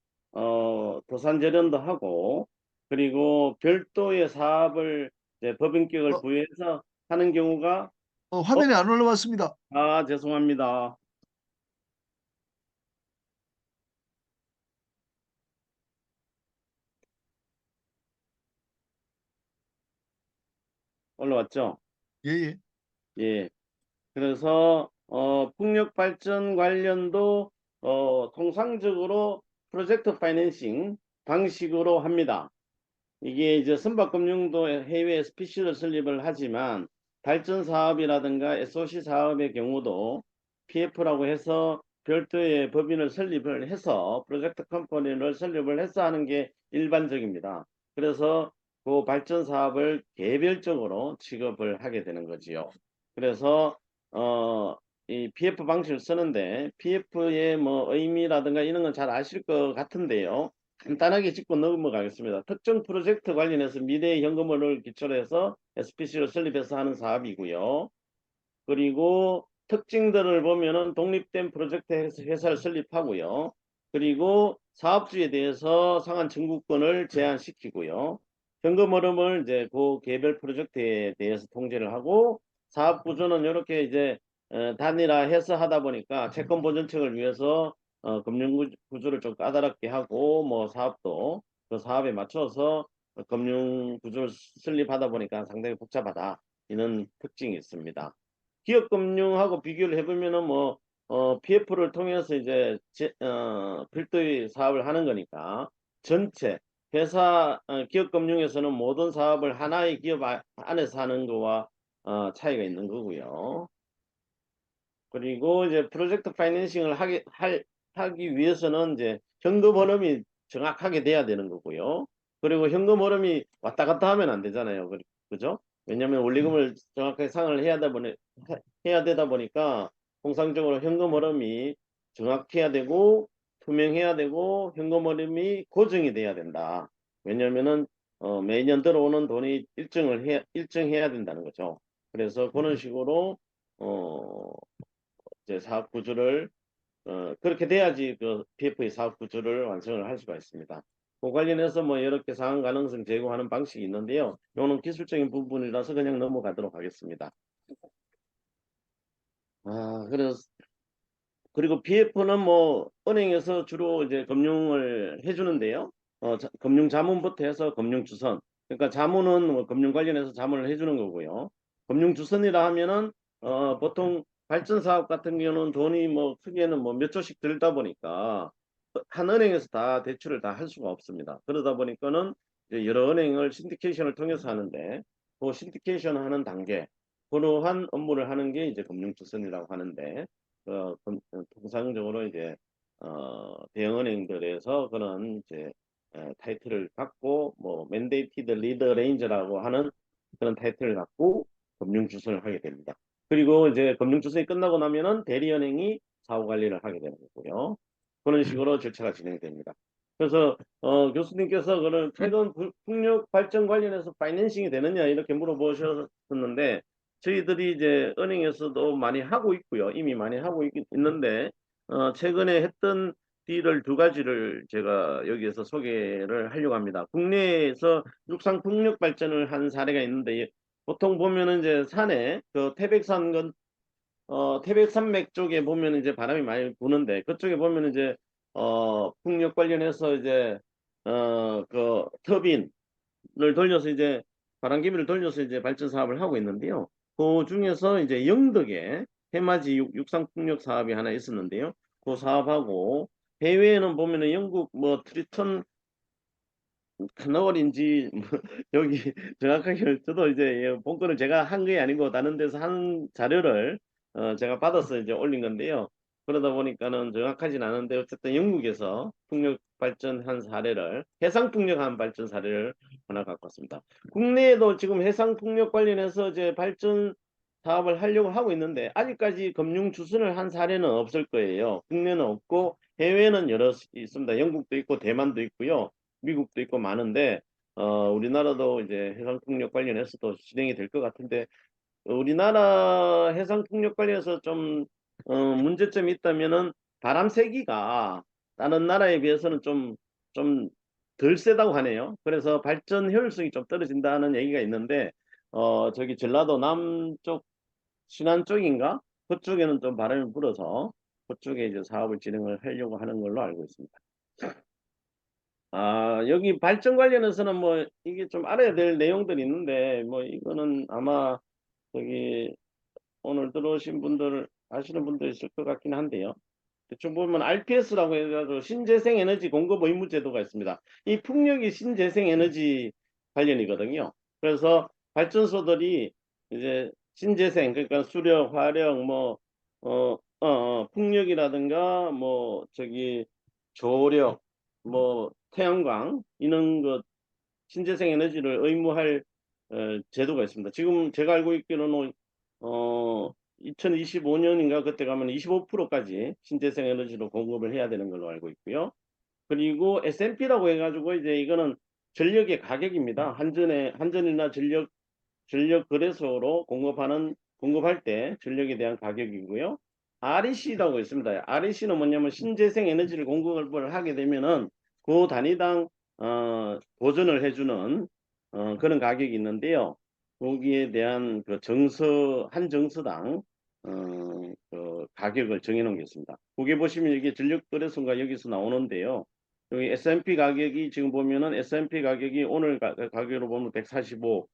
도산재련도 하고 그리고 별도의 사업을 이제 법인격을 어, 부여해서 하는 경우가 어, 화면에 안 올라왔습니다. 죄송합니다. 올라왔죠? 예, 예. 예. 그래서 풍력 발전 관련도 통상적으로 프로젝트 파이낸싱 방식으로 합니다. 이게 이제 선박금융도 해외 SPC를 설립을 하지만 발전 사업이라든가 SOC 사업의 경우도 PF라고 해서 별도의 법인을 설립을 해서 프로젝트 컴퍼니를 설립을 해서 하는 게 일반적입니다. 그래서 그 발전 사업을 개별적으로 취급을 하게 되는 거지요. 그래서 이 PF 방식을 쓰는데 PF의 뭐 의미라든가 이런 건 잘 아실 것 같은데요. 간단하게 짚고 넘어가겠습니다. 특정 프로젝트 관련해서 미래의 현금을 기초로 해서 SPC를 설립해서 하는 사업이고요. 그리고 특징들을 보면은 독립된 프로젝트 회사를 설립하고요. 그리고 사업주에 대해서 상한 청구권을 제한시키고요. 현금 흐름을 이제 그 개별 프로젝트에 대해서 통제를 하고 사업 구조는 이렇게 이제 단일화해서 하다 보니까 채권 보전책을 위해서 금융 구조를 좀 까다롭게 하고 뭐 사업도 그 사업에 맞춰서 금융 구조를 설립하다 보니까 상당히 복잡하다 이런 특징이 있습니다. 기업금융하고 비교를 해보면은 뭐 PF를 통해서 이제 별도의 사업을 하는 거니까 전체 회사 기업금융에서는 모든 사업을 하나의 기업 안에서 하는 거와 차이가 있는 거고요. 그리고 이제 프로젝트 파이낸싱을 하기 위해서는 이제 현금 흐름이 정확하게 돼야 되는 거고요. 그리고 현금 흐름이 왔다 갔다 하면 안 되잖아요. 그죠? 왜냐하면 원리금을 정확하게 상환을 해야 되다 보니까 통상적으로 현금 흐름이 정확해야 되고 투명해야 되고 현금 흐름이 고정이 돼야 된다. 왜냐하면은 매년 들어오는 돈이 일정해야 된다는 거죠. 그래서 그런 식으로 어, 이제 사업 구조를 그렇게 돼야지 그 PF의 사업 구조를 완성을 할 수가 있습니다. 그 관련해서 뭐 여러 개 상환 가능성 제고하는 방식이 있는데요. 이거는 기술적인 부분이라서 그냥 넘어가도록 하겠습니다. 그래서 그리고 BF는 뭐 은행에서 주로 이제 금융을 해주는데요. 금융 자문부터 해서 금융 주선. 그러니까 자문은 뭐 금융 관련해서 자문을 해주는 거고요. 금융 주선이라 하면은 보통 발전 사업 같은 경우는 돈이 뭐 크게는 뭐 몇 조씩 들다 보니까 한 은행에서 다 대출을 다 할 수가 없습니다. 그러다 보니까는 이제 여러 은행을 신디케이션을 통해서 하는데 그 신디케이션 하는 단계 그러한 업무를 하는 게 이제 금융 주선이라고 하는데 통상적으로 이제 대형은행들에서 그런 이제 타이틀을 갖고 뭐 맨데이티드 리더 레인저라고 하는 그런 타이틀을 갖고 금융 주선을 하게 됩니다. 그리고 이제 금융 주선이 끝나고 나면은 대리은행이 사후 관리를 하게 되는 거고요. 그런 식으로 절차가 진행됩니다. 그래서 교수님께서 그런 최근 풍력 발전 관련해서 파이낸싱이 되느냐 이렇게 물어보셨었는데 저희들이 이제 은행에서도 많이 하고 있고요. 이미 많이 하고 있는데 최근에 했던 딜을 두 가지를 제가 여기에서 소개를 하려고 합니다. 국내에서 육상 풍력 발전을 한 사례가 있는데 보통 보면은 이제 산에 그 태백산맥 쪽에 보면 이제 바람이 많이 부는데 그쪽에 보면 이제 풍력 관련해서 이제 그 터빈 를 돌려서 이제 바람기비를 돌려서 이제 발전 사업을 하고 있는데요. 그 중에서 이제 영덕에 해맞이 육상풍력 사업이 하나 있었는데요. 그 사업하고 해외에는 보면은 영국 뭐 트리턴 터널인지 뭐 여기 정확하게 저도 이제 본건을 제가 한 게 아니고 다른 데서 한 자료를 제가 받아서 이제 올린 건데요. 그러다 보니까는 정확하진 않은데 어쨌든 영국에서 풍력 발전한 사례를 해상 풍력한 발전 사례를 하나 갖고 왔습니다. 국내에도 지금 해상 풍력 관련해서 이제 발전 사업을 하려고 하고 있는데 아직까지 금융 주선을 한 사례는 없을 거예요. 국내는 없고 해외는 여러 있습니다. 영국도 있고 대만도 있고요. 미국도 있고 많은데 우리나라도 이제 해상풍력 관련해서도 진행이 될 것 같은데 우리나라 해상풍력 관련해서 좀 문제점이 있다면은 바람 세기가 다른 나라에 비해서는 좀 덜 세다고 하네요. 그래서 발전 효율성이 좀 떨어진다는 얘기가 있는데 저기 전라도 남쪽 신안 쪽인가? 그쪽에는 좀 바람이 불어서 그쪽에 이제 사업을 진행을 하려고 하는 걸로 알고 있습니다. 여기 발전 관련해서는 뭐 이게 좀 알아야 될 내용들이 있는데 뭐 이거는 아마 저기 오늘 들어오신 분들 아시는 분들 있을 것 같긴 한데요. 대충 보면 RPS라고 해가지고 신재생 에너지 공급 의무 제도가 있습니다. 이 풍력이 신재생 에너지 관련이거든요. 그래서 발전소들이 이제 신재생 그러니까 수력, 화력, 뭐 풍력이라든가 뭐 저기 조력, 뭐 태양광 이런 것 신재생 에너지를 의무할 제도가 있습니다. 지금 제가 알고 있기로는 2025년인가 그때 가면 25%까지 신재생 에너지로 공급을 해야 되는 걸로 알고 있고요. 그리고 S&P라고 해가지고 이제 이거는 전력의 가격입니다. 한전이나 전력 거래소로 공급할 때 전력에 대한 가격이고요. REC라고 있습니다. REC는 뭐냐면 신재생 에너지를 공급을 하게 되면은 그 단위당 보전을 해주는 그런 가격이 있는데요. 거기에 대한 그 한 정서당 그 가격을 정해놓은 게 있습니다. 거기 보시면 이게 전력거래소가 여기서 나오는데요. 여기 S&P 가격이 지금 보면은 S&P 가격이 오늘 가격으로 보면 145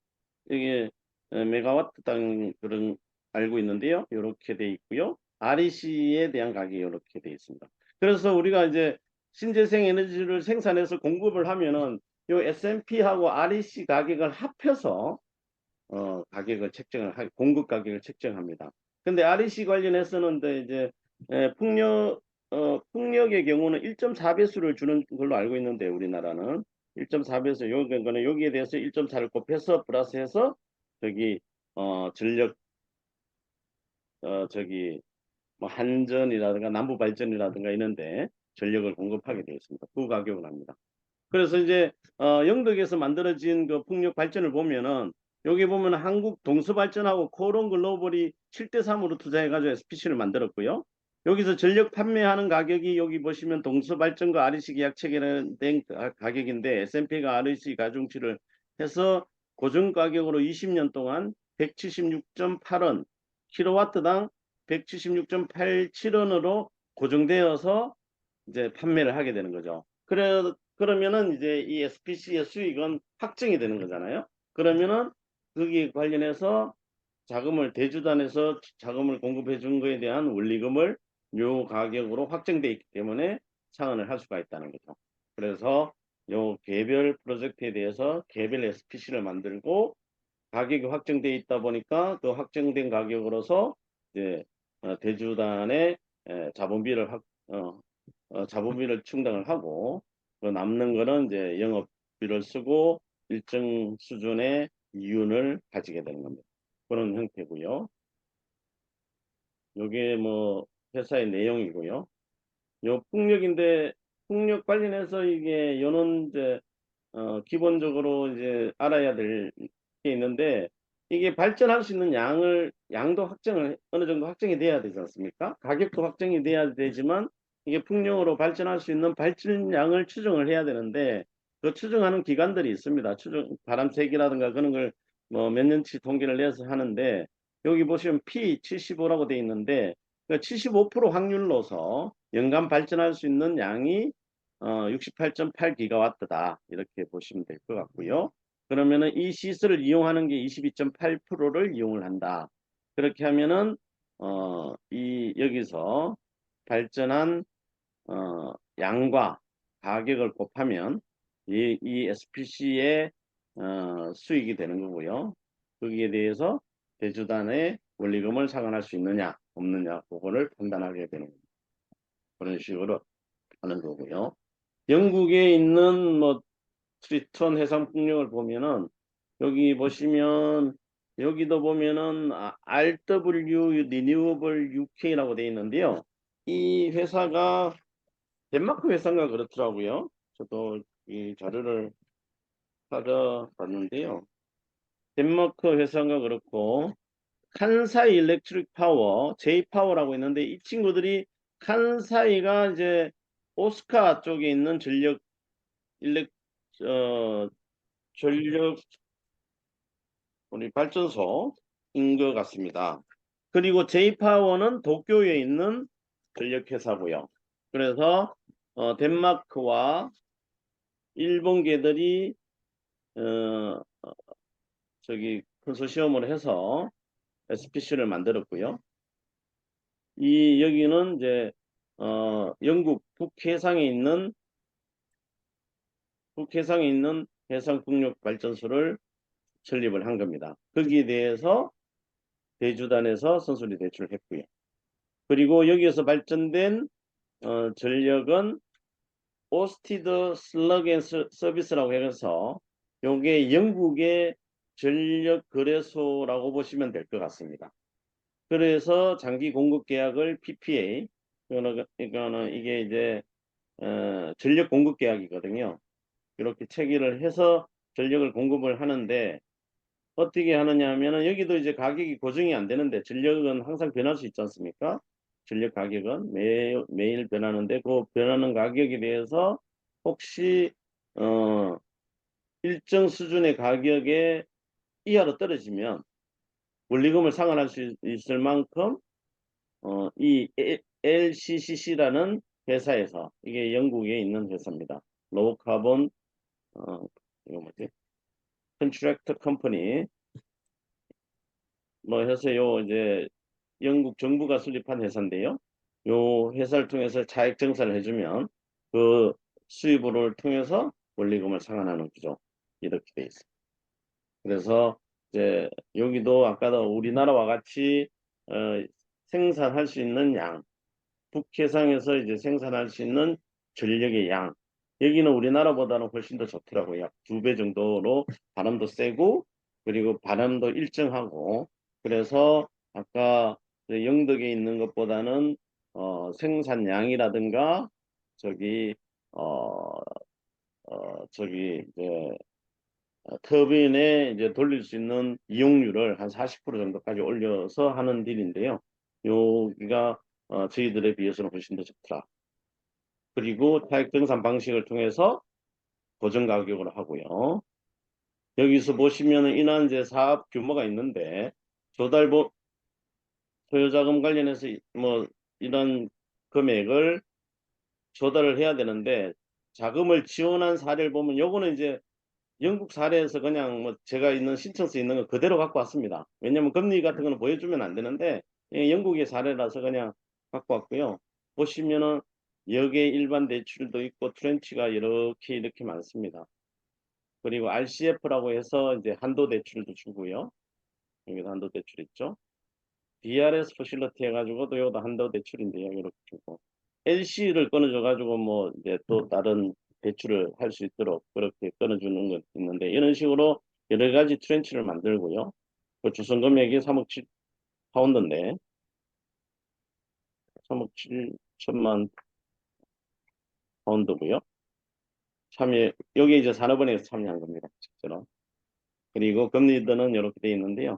이게 메가와트당 그런 알고 있는데요. 이렇게 돼 있고요. REC에 대한 가격이 이렇게 돼 있습니다. 그래서 우리가 이제 신재생 에너지를 생산해서 공급을 하면은 요 S&P하고 REC 가격을 합해서 공급 가격을 책정합니다. 근데 REC 관련해서는 이제 풍력의 경우는 1.4배수를 주는 걸로 알고 있는데 우리나라는 1.4배수 요거는 여기에 대해서 1.4를 곱해서 플러스해서 저기 전력 저기 뭐 한전이라든가 남부발전이라든가 이런데 전력을 공급하게 되어 있습니다. 그 가격을 합니다. 그래서 이제 영덕에서 만들어진 그 풍력 발전을 보면은 여기 보면 한국 동서발전하고 코론 글로벌이 7대3으로 투자해가지고 SPC를 만들었고요. 여기서 전력 판매하는 가격이 여기 보시면 동서발전과 REC 계약 체결된 가격인데 S&P가 REC 가중치를 해서 고정 가격으로 20년 동안 176.8원 킬로와트당 176.87원으로 고정되어서 이제 판매를 하게 되는 거죠. 그러면은 이제 이 SPC의 수익은 확정이 되는 거잖아요. 그러면은 거기에 관련해서 대주단에서 자금을 공급해 준 거에 대한 원리금을 요 가격으로 확정돼 있기 때문에 상환을 할 수가 있다는 거죠. 그래서 요 개별 프로젝트에 대해서 개별 SPC를 만들고 가격이 확정돼 있다 보니까 그 확정된 가격으로서 이제 대주단의 자본비를 충당을 하고 그 남는 거는 이제 영업비를 쓰고 일정 수준의 이윤을 가지게 되는 겁니다. 그런 형태고요. 요게 뭐 회사의 내용이고요. 요 풍력인데 풍력 관련해서 이게 요는 이제 기본적으로 이제 알아야 될 게 있는데 이게 발전할 수 있는 양도 어느 정도 확정이 돼야 되지 않습니까? 가격도 확정이 돼야 되지만 이게 풍력으로 발전할 수 있는 발전량을 추정을 해야 되는데 그 추정하는 기관들이 있습니다. 바람색이라든가 그런 걸 뭐 몇 년치 통계를 내서 하는데 여기 보시면 P75라고 돼 있는데 그 75% 확률로서 연간 발전할 수 있는 양이 68.8기가와트다. 이렇게 보시면 될 것 같고요. 그러면은 이 시설을 이용하는 게 22.8%를 이용을 한다. 그렇게 하면은 여기서 발전한 양과 가격을 곱하면 이 SPC의 수익이 되는 거고요. 거기에 대해서 대주단의 원리금을 상환할 수 있느냐 없느냐 그거를 판단하게 되는 겁니다. 그런 식으로 하는 거고요. 영국에 있는 뭐 트리턴 해상풍력을 보면은 여기 보시면 여기도 보면은 RW Renewable UK라고 되어 있는데요. 이 회사가 덴마크 회사인가 그렇더라고요. 저도 이 자료를 찾아봤는데요. 덴마크 회사인가 그렇고 칸사이 일렉트릭 파워, J파워라고 있는데 이 친구들이 칸사이가 이제 오스카 쪽에 있는 일렉 어, 전력 우리 발전소인 것 같습니다. 그리고 J파워는 도쿄에 있는 전력회사고요. 그래서 덴마크와 일본계들이 어, 저기 컨소시엄을 해서 SPC를 만들었고요. 여기는 이제 영국 북해상에 있는 해상풍력 발전소를 설립을 한 겁니다. 거기에 대해서 대주단에서 선순위 대출을 했고요. 그리고 여기에서 발전된 전력은 오스티드 슬러그 앤 서비스라고 해서 요게 영국의 전력 거래소라고 보시면 될 것 같습니다. 그래서 장기 공급 계약을 PPA 이거는 이게 이제 전력 공급 계약이거든요. 이렇게 체결을 해서 전력을 공급을 하는데 어떻게 하느냐 하면은 여기도 이제 가격이 고정이 안 되는데 전력은 항상 변할 수 있지 않습니까? 전력 가격은 매일 변하는데 그 변하는 가격에 대해서 혹시 어 일정 수준의 가격에 이하로 떨어지면 원리금을 상환할 수 있을 만큼 이 LCCC라는 회사에서 이게 영국에 있는 회사입니다. 로우 카본 이거 뭐지? 컨트랙터 컴퍼니 뭐 해서 요 이제 영국 정부가 수립한 회사인데요. 요 회사를 통해서 차액 정산을 해주면 그 수입을 통해서 원리금을 상환하는 구조 이렇게 돼 있습니다. 그래서 이제 여기도 아까도 우리나라와 같이 어, 생산할 수 있는 양, 북해상에서 이제 생산할 수 있는 전력의 양, 여기는 우리나라보다는 훨씬 더 좋더라고요. 약 2배 정도로 바람도 세고 그리고 발음도 일정하고, 그래서 아까 그 영덕에 있는 것보다는 생산량이라든가 저기 어, 저기 이제 터빈에 이제 돌릴 수 있는 이용률을 한 40% 정도까지 올려서 하는 딜인데요. 여기가 저희들에 비해서는 훨씬 더 좋더라. 그리고 타액 정산 방식을 통해서 고정 가격으로 하고요. 여기서 보시면은 인환제 사업 규모가 있는데 조달보 소요자금 관련해서 뭐 이런 금액을 조달을 해야 되는데 자금을 지원한 사례를 보면 요거는 이제 영국 사례에서 그냥 뭐 제가 있는 신청서 있는 거 그대로 갖고 왔습니다. 왜냐면 금리 같은 거는 보여주면 안 되는데 영국의 사례라서 그냥 갖고 왔고요. 보시면은 역의 일반 대출도 있고 트렌치가 이렇게 많습니다. 그리고 RCF라고 해서 이제 한도 대출도 주고요. 여기도 한도 대출 있죠. DRS 포실러티 해가지고도 이것도 한도 대출인데요. 이렇게 주고 LC를 끊어줘 가지고 뭐 이제 또 다른 대출을 할 수 있도록 그렇게 끊어주는 것 있는데 이런 식으로 여러 가지 트렌치를 만들고요. 그 주선 금액이 3억 7 파운드인데 3억 7천만 파운드고요. 참여 여기 이제 산업은행에서 참여한 겁니다. 실제로. 그리고 금리들은 이렇게 돼 있는데요.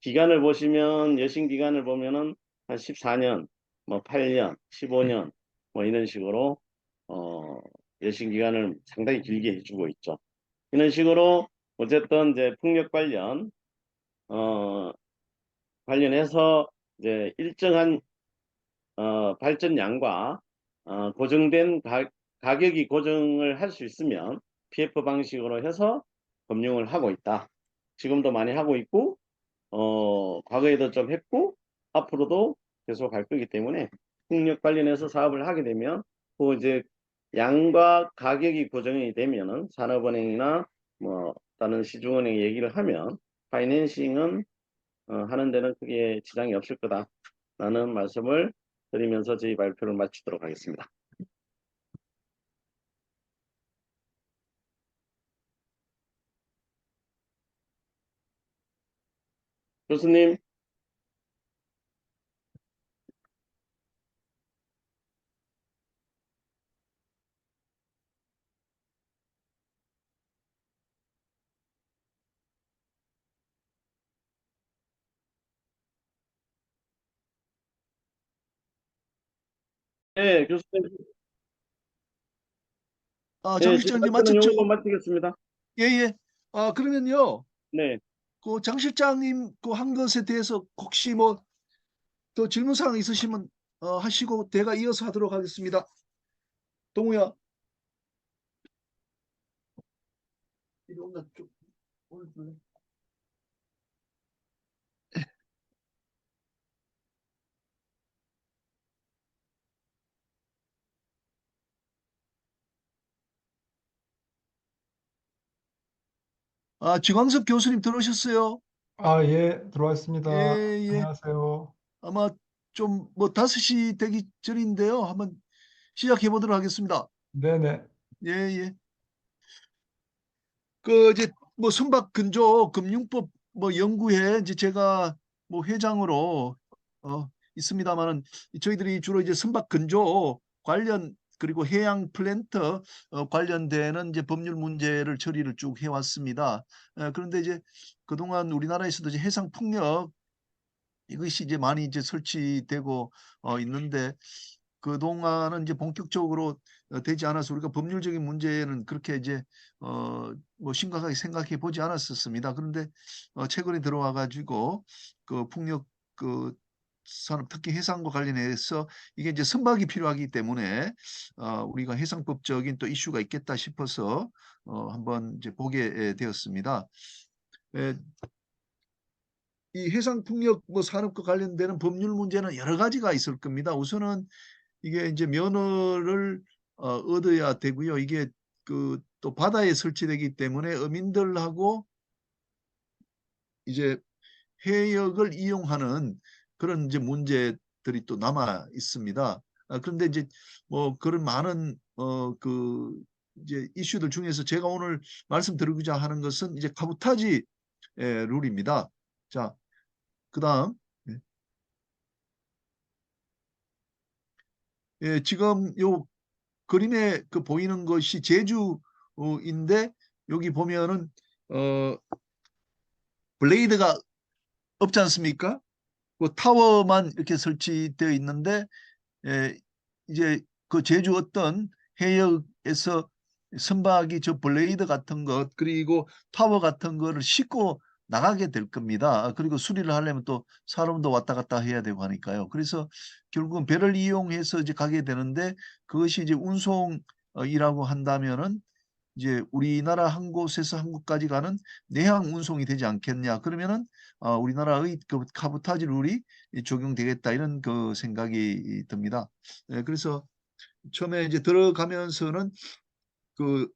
기간을 보시면 여신 기간을 보면은 한 14년, 뭐 8년, 15년 뭐 이런 식으로 어 여신 기간을 상당히 길게 해주고 있죠. 이런 식으로 어쨌든 이제 풍력 어 관련해서 이제 일정한 발전량과 고정된 가격이 고정을 할 수 있으면 PF 방식으로 해서 금융을 하고 있다. 지금도 많이 하고 있고 과거에도 좀 했고, 앞으로도 계속 할 거기 때문에, 풍력 관련해서 사업을 하게 되면, 그 이제 양과 가격이 고정이 되면은, 산업은행이나 뭐, 다른 시중은행 얘기를 하면, 파이낸싱은, 하는 데는 크게 지장이 없을 거다라는 말씀을 드리면서 저희 발표를 마치도록 하겠습니다. 교수님, 네, 교수님, 네, 제 장 실장 이제 발표는 요걸로 마쳤죠? 마치겠습니다. 예, 예. 그러면요. 네. 그 장 실장님 그 한 것에 대해서 혹시 뭐 더 질문 사항 있으시면 하시고 제가 이어서 하도록 하겠습니다. 동우야. 이리 온나 좀 올려줄래? 지광섭 교수님 들어오셨어요? 아, 예, 예, 들어왔습니다. 예. 안녕하세요. 아마 좀 뭐 5시 되기 전인데요. 한번 시작해 보도록 하겠습니다. 네네. 예, 예. 그 이제 뭐 선박 근조 금융법 뭐 연구회 이제 제가 뭐 회장으로 있습니다만은 저희들이 주로 이제 선박 근조 관련 그리고 해양 플랜터 관련되는 이제 법률 문제를 처리를 쭉 해왔습니다. 그런데 이제 그동안 우리나라에서도 이제 해상 풍력 이것이 이제 많이 이제 설치되고 있는데 그동안은 이제 본격적으로 되지 않아서 우리가 법률적인 문제는 그렇게 이제 뭐 심각하게 생각해 보지 않았었습니다. 그런데 최근에 들어와 가지고 그 풍력 그 산업 특히 해상과 관련해서 이게 이제 선박이 필요하기 때문에 우리가 해상법적인 또 이슈가 있겠다 싶어서 한번 이제 보게 되었습니다. 에, 이 해상 풍력 뭐 산업과 관련되는 법률 문제는 여러 가지가 있을 겁니다. 우선은 이게 이제 면허를 얻어야 되고요. 이게 그 또 바다에 설치되기 때문에 어민들하고 이제 해역을 이용하는 그런 이제 문제들이 또 남아 있습니다. 그런데 이제 뭐 그런 많은 그 이제 이슈들 중에서 제가 오늘 말씀드리고자 하는 것은 이제 카보타지 룰입니다. 자, 그다음 지금 요 그림에 그 보이는 것이 제주인데 여기 보면은 어, 블레이드가 없지 않습니까? 그 타워만 이렇게 설치되어 있는데 에, 이제 그 제주 어떤 해역에서 선박이 저 블레이드 같은 것 그리고 타워 같은 거를 싣고 나가게 될 겁니다. 그리고 수리를 하려면 또 사람도 왔다 갔다 해야 되고 하니까요. 그래서 결국은 배를 이용해서 이제 가게 되는데 그것이 이제 운송이라고 한다면은 이제 우리나라 한 곳에서 한 곳까지 가는 내항 운송이 되지 않겠냐. 그러면은 우리나라의 그 카보타지 룰이 적용되겠다 이런 그 생각이 듭니다. 그래서 처음에 이제 들어가면서는 그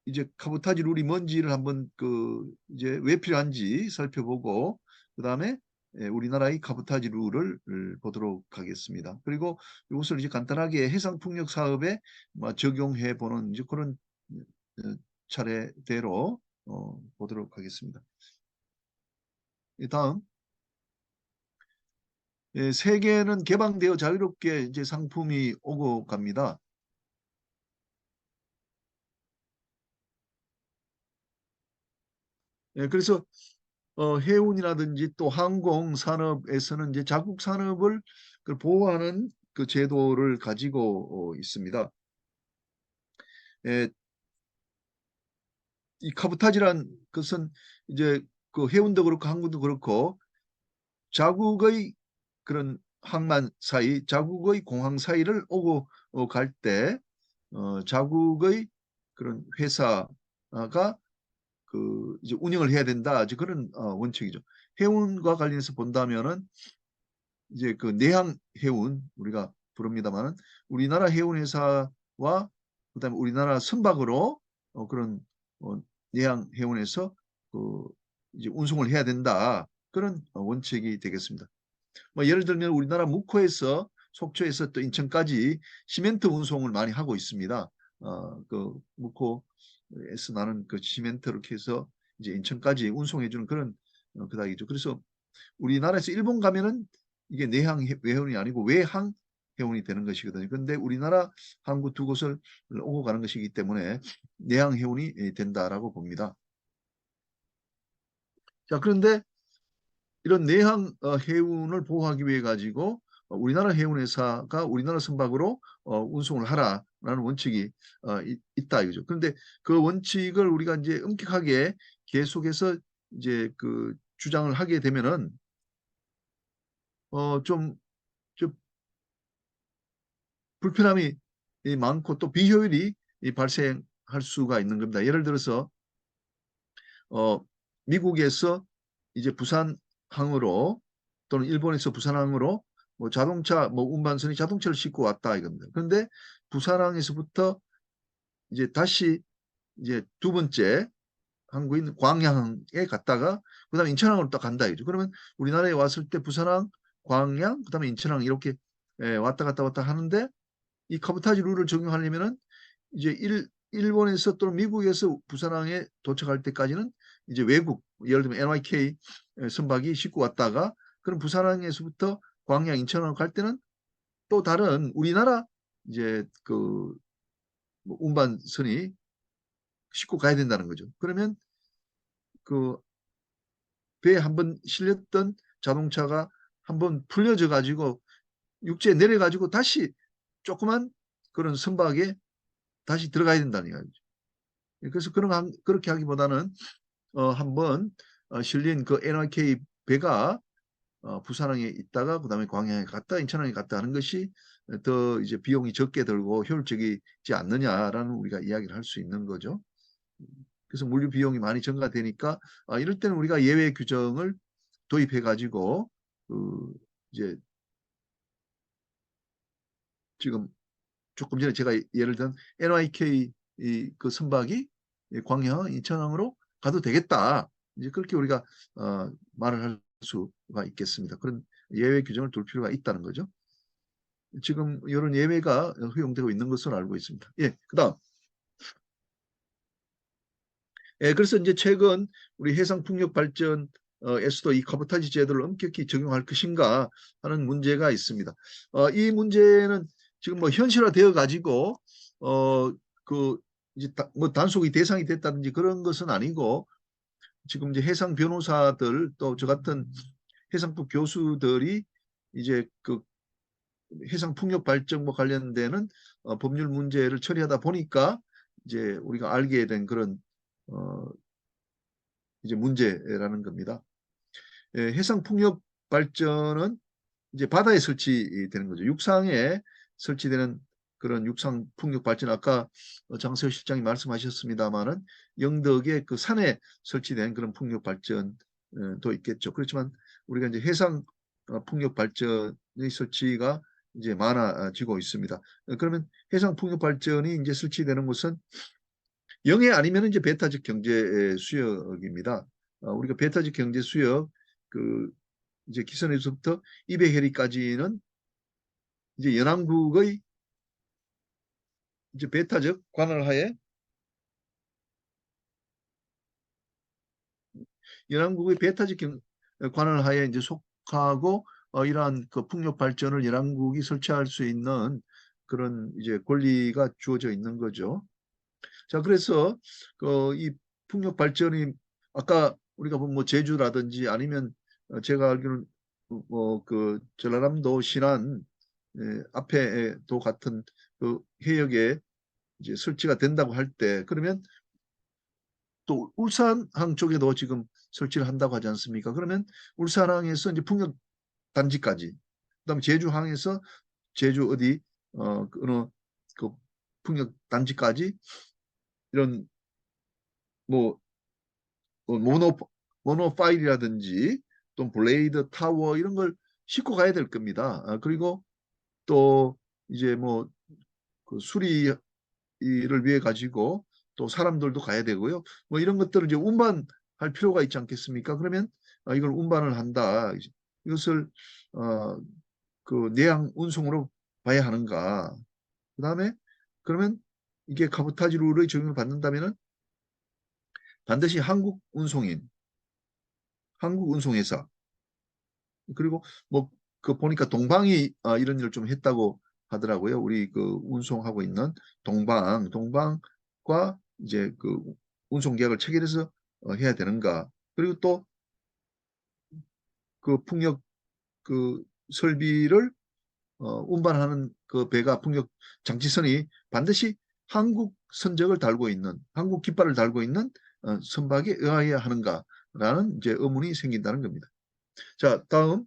이제 카보타지 룰이 뭔지를 한번 그 이제 왜 필요한지 살펴보고 그다음에 우리나라의 카보타지 룰을 보도록 하겠습니다. 그리고 이것을 이제 간단하게 해상풍력 사업에 적용해 보는 이제 그런 어, 차례대로 보도록 하겠습니다. 다음 세계는 개방되어 자유롭게 이제 상품이 오고 갑니다. 그래서 해운이라든지 또 항공 산업에서는 이제 자국 산업을 그 보호하는 그 제도를 가지고 있습니다. 에, 이 카보타지란 것은 이제 그 해운도 그렇고 항공도 그렇고 자국의 그런 항만 사이, 자국의 공항 사이를 오고 갈 때 자국의 그런 회사가 그 이제 운영을 해야 된다. 이제 그런 원칙이죠. 해운과 관련해서 본다면은 이제 그 내항 해운 우리가 부릅니다만은 우리나라 해운 회사와 그다음에 우리나라 선박으로 그런 내항 해운에서 그 이제 운송을 해야 된다. 그런 원칙이 되겠습니다. 뭐 예를 들면 우리나라 묵호에서 속초에서 또 인천까지 시멘트 운송을 많이 하고 있습니다. 그 묵호에서 나는 그 시멘트를 이렇게 해서 이제 인천까지 운송해주는 그런 그다이죠. 그래서 우리나라에서 일본 가면은 이게 내항 해운이 아니고 외항 해운이 되는 것이거든요. 그런데 우리나라 항구 두 곳을 오고 가는 것이기 때문에 내항 해운이 된다라고 봅니다. 자, 그런데 이런 내항 해운을 보호하기 위해 가지고 우리나라 해운회사가 우리나라 선박으로 운송을 하라라는 원칙이 있다 이거죠. 그런데 그 원칙을 우리가 이제 엄격하게 계속해서 이제 그 주장을 하게 되면은 좀 불편함이 많고 또 비효율이 발생할 수가 있는 겁니다. 예를 들어서 어, 미국에서 이제 부산항으로 또는 일본에서 부산항으로 뭐 자동차 뭐 운반선이 자동차를 싣고 왔다 이겁니다. 그런데 부산항에서부터 이제 다시 이제 두 번째 항구인 광양에 갔다가 그다음에 인천항으로 딱 간다 이죠. 그러면 우리나라에 왔을 때 부산항, 광양, 그다음에 인천항 이렇게 왔다 갔다 왔다 하는데 이 카보타지 룰을 적용하려면은 이제 일본에서 또는 미국에서 부산항에 도착할 때까지는 이제 외국 예를 들면 NYK 선박이 싣고 왔다가 그럼 부산항에서부터 광양 인천항 갈 때는 또 다른 우리나라 이제 그 운반선이 싣고 가야 된다는 거죠. 그러면 그 배에 한번 실렸던 자동차가 한번 풀려져 가지고 육지에 내려 가지고 다시 조그만 그런 선박에 다시 들어가야 된다는 거죠. 그래서 그렇게 하기보다는 한번 실린 그 NYK 배가 부산항에 있다가 그다음에 광양에 갔다 인천항에 갔다 하는 것이 더 이제 비용이 적게 들고 효율적이지 않느냐라는 우리가 이야기를 할 수 있는 거죠. 그래서 물류 비용이 많이 증가되니까 이럴 때는 우리가 예외 규정을 도입해 가지고 그 이제 지금 조금 전에 제가 예를 든 NYK 그 선박이 광양 인천항으로 가도 되겠다. 이제 그렇게 우리가 말을 할 수가 있겠습니다. 그런 예외 규정을 둘 필요가 있다는 거죠. 지금 이런 예외가 허용되고 있는 것으로 알고 있습니다. 예, 그다음 예, 그래서 이제 최근 우리 해상 풍력 발전에서도 이 카보타지 제도를 엄격히 적용할 것인가 하는 문제가 있습니다. 이 문제는 지금 뭐 현실화되어 가지고 그 이제 뭐 단속이 대상이 됐다든지 그런 것은 아니고 지금 이제 해상 변호사들 또 저 같은 해상부 교수들이 이제 그 해상 풍력 발전 뭐 관련되는 법률 문제를 처리하다 보니까 이제 우리가 알게 된 그런 어, 이제 문제라는 겁니다. 예, 해상 풍력 발전은 이제 바다에 설치되는 거죠. 육상에 설치되는 그런 육상 풍력 발전 아까 장세호 실장이 말씀하셨습니다마는 영덕의 그 산에 설치된 그런 풍력 발전도 있겠죠. 그렇지만 우리가 이제 해상 풍력 발전의 설치가 이제 많아지고 있습니다. 그러면 해상 풍력 발전이 이제 설치되는 곳은 영해 아니면 이제 배타적 경제 수역입니다. 우리가 배타적 경제 수역 그 이제 기선에서부터 200해리까지는 이제 연안국의 이제 배타적 관할 하에 연안국의 배타적 관할 하에 이제 속하고 이러한 그 풍력 발전을 연안국이 설치할 수 있는 그런 이제 권리가 주어져 있는 거죠. 자, 그래서 이 풍력 발전이 아까 우리가 보면 뭐 제주라든지 아니면 제가 알기로는 뭐그 전라남도 신안 앞에도 같은 그 해역에 이제 설치가 된다고 할 때 그러면 또 울산항 쪽에도 지금 설치를 한다고 하지 않습니까? 그러면 울산항에서 이제 풍력 단지까지 그다음에 제주항에서 제주 어디 그 어느 그 풍력 단지까지 이런 뭐 모노파일이라든지 또 블레이드 타워 이런 걸 싣고 가야 될 겁니다. 그리고 또 이제 뭐 그 수리를 위해 가지고 또 사람들도 가야 되고요. 뭐 이런 것들을 이제 운반할 필요가 있지 않겠습니까? 그러면 이걸 운반을 한다. 이것을 어, 그 내양 운송으로 봐야 하는가? 그다음에 그러면 이게 카보타지 룰의 적용을 받는다면은 반드시 한국 운송인, 한국 운송회사 그리고 뭐 그 보니까 동방이 이런 일을 좀 했다고 하더라고요. 우리 그 운송하고 있는 동방과 이제 그 운송 계약을 체결해서 해야 되는가. 그리고 또 그 풍력 그 설비를 운반하는 그 배가 풍력 장치선이 반드시 한국 선적을 달고 있는 한국 깃발을 달고 있는 선박에 의하여야 하는가라는 이제 의문이 생긴다는 겁니다. 자, 다음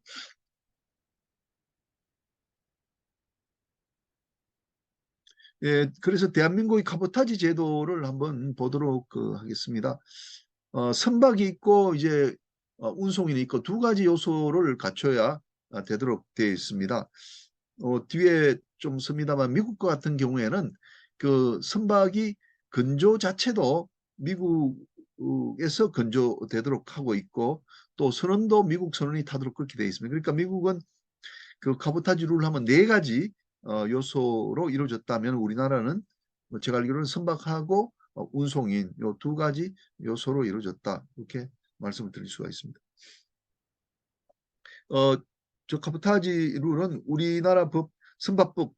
그래서 대한민국의 카보타지 제도를 한번 보도록 하겠습니다. 선박이 있고 이제 운송인이 있고 두 가지 요소를 갖춰야 되도록 되어 있습니다. 뒤에 좀 씁니다만 미국과 같은 경우에는 그 선박이 건조 자체도 미국에서 건조되도록 하고 있고 또 선원도 미국 선원이 타도록 그렇게 되어 있습니다. 그러니까 미국은 그 카보타지 룰을 하면 네 가지 요소로 이루어졌다면 우리나라는 뭐 제가 알기로는 선박하고 운송인 요 두 가지 요소로 이루어졌다. 이렇게 말씀을 드릴 수가 있습니다. 어, 저 카보타지 룰은 우리나라 선박법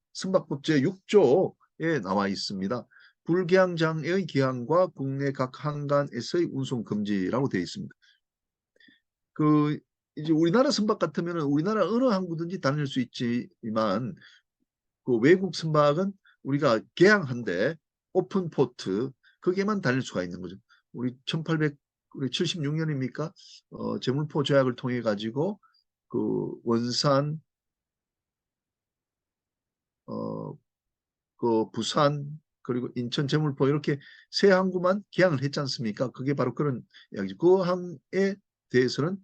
제6조에 나와 있습니다. 불개항장의 기항과 국내 각 항간에서의 운송 금지라고 되어 있습니다. 그 이제 우리나라 선박 같으면 우리나라 어느 항구든지 다닐 수 있지만 그 외국 선박은 우리가 개항한데 오픈 포트 거기에만 다닐 수가 있는 거죠. 우리 1876년입니까? 제물포 조약을 통해 가지고 그 원산, 어, 그 부산 그리고 인천 제물포 이렇게 세 항구만 개항을 했지 않습니까? 그게 바로 그런 이야기죠. 그 항에 대해서는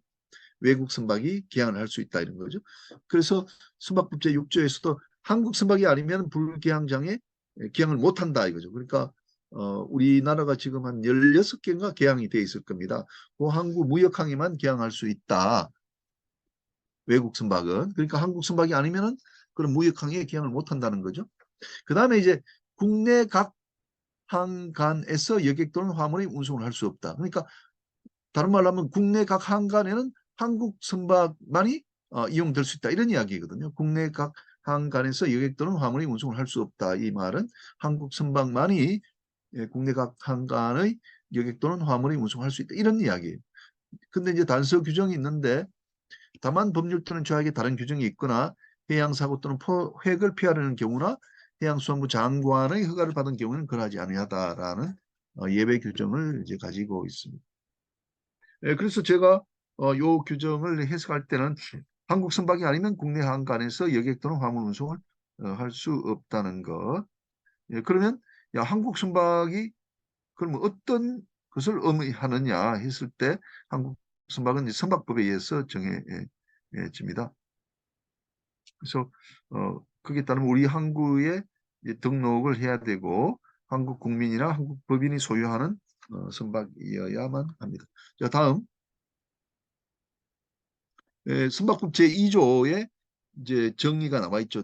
외국 선박이 개항을 할 수 있다 이런 거죠. 그래서 선박법 제6조에서도 한국 선박이 아니면 불개항장에 개항을 못 한다 이거죠. 그러니까 우리나라가 지금 한 16개인가 개항이 돼 있을 겁니다. 그 항구 무역항에만 개항할 수 있다. 외국 선박은. 그러니까 한국 선박이 아니면은 그런 무역항에 개항을 못 한다는 거죠. 그다음에 이제 국내 각 항간에서 여객 또는 화물의 운송을 할 수 없다. 그러니까 다른 말로 하면 국내 각 항간에는 한국 선박만이 이용될 수 있다. 이런 이야기거든요. 국내 각 항간에서 여객 또는 화물의 운송을 할 수 없다. 이 말은 한국 선박만이 국내 각 항간의 여객 또는 화물의 운송을 할 수 있다. 이런 이야기예요. 근데 이제 단서 규정이 있는데 다만 법률 또는 조약에 다른 규정이 있거나 해양사고 또는 획을 피하려는 경우나 해양수산부 장관의 허가를 받은 경우는 그러하지 아니하다라는 예외 규정을 이제 가지고 있습니다. 그래서 제가 요 규정을 해석할 때는 한국 선박이 아니면 국내 항간에서 여객 또는 화물 운송을 할 수 없다는 것. 그러면 야, 한국 선박이 그러면 어떤 것을 의미하느냐 했을 때 한국 선박은 이제 선박법에 의해서 정해집니다. 그래서 그게 따르면 우리 항구에 등록을 해야 되고 한국 국민이나 한국 법인이 소유하는 선박이어야만 합니다. 자, 다음 선박법 제2조에 이제 정의가 나와 있죠.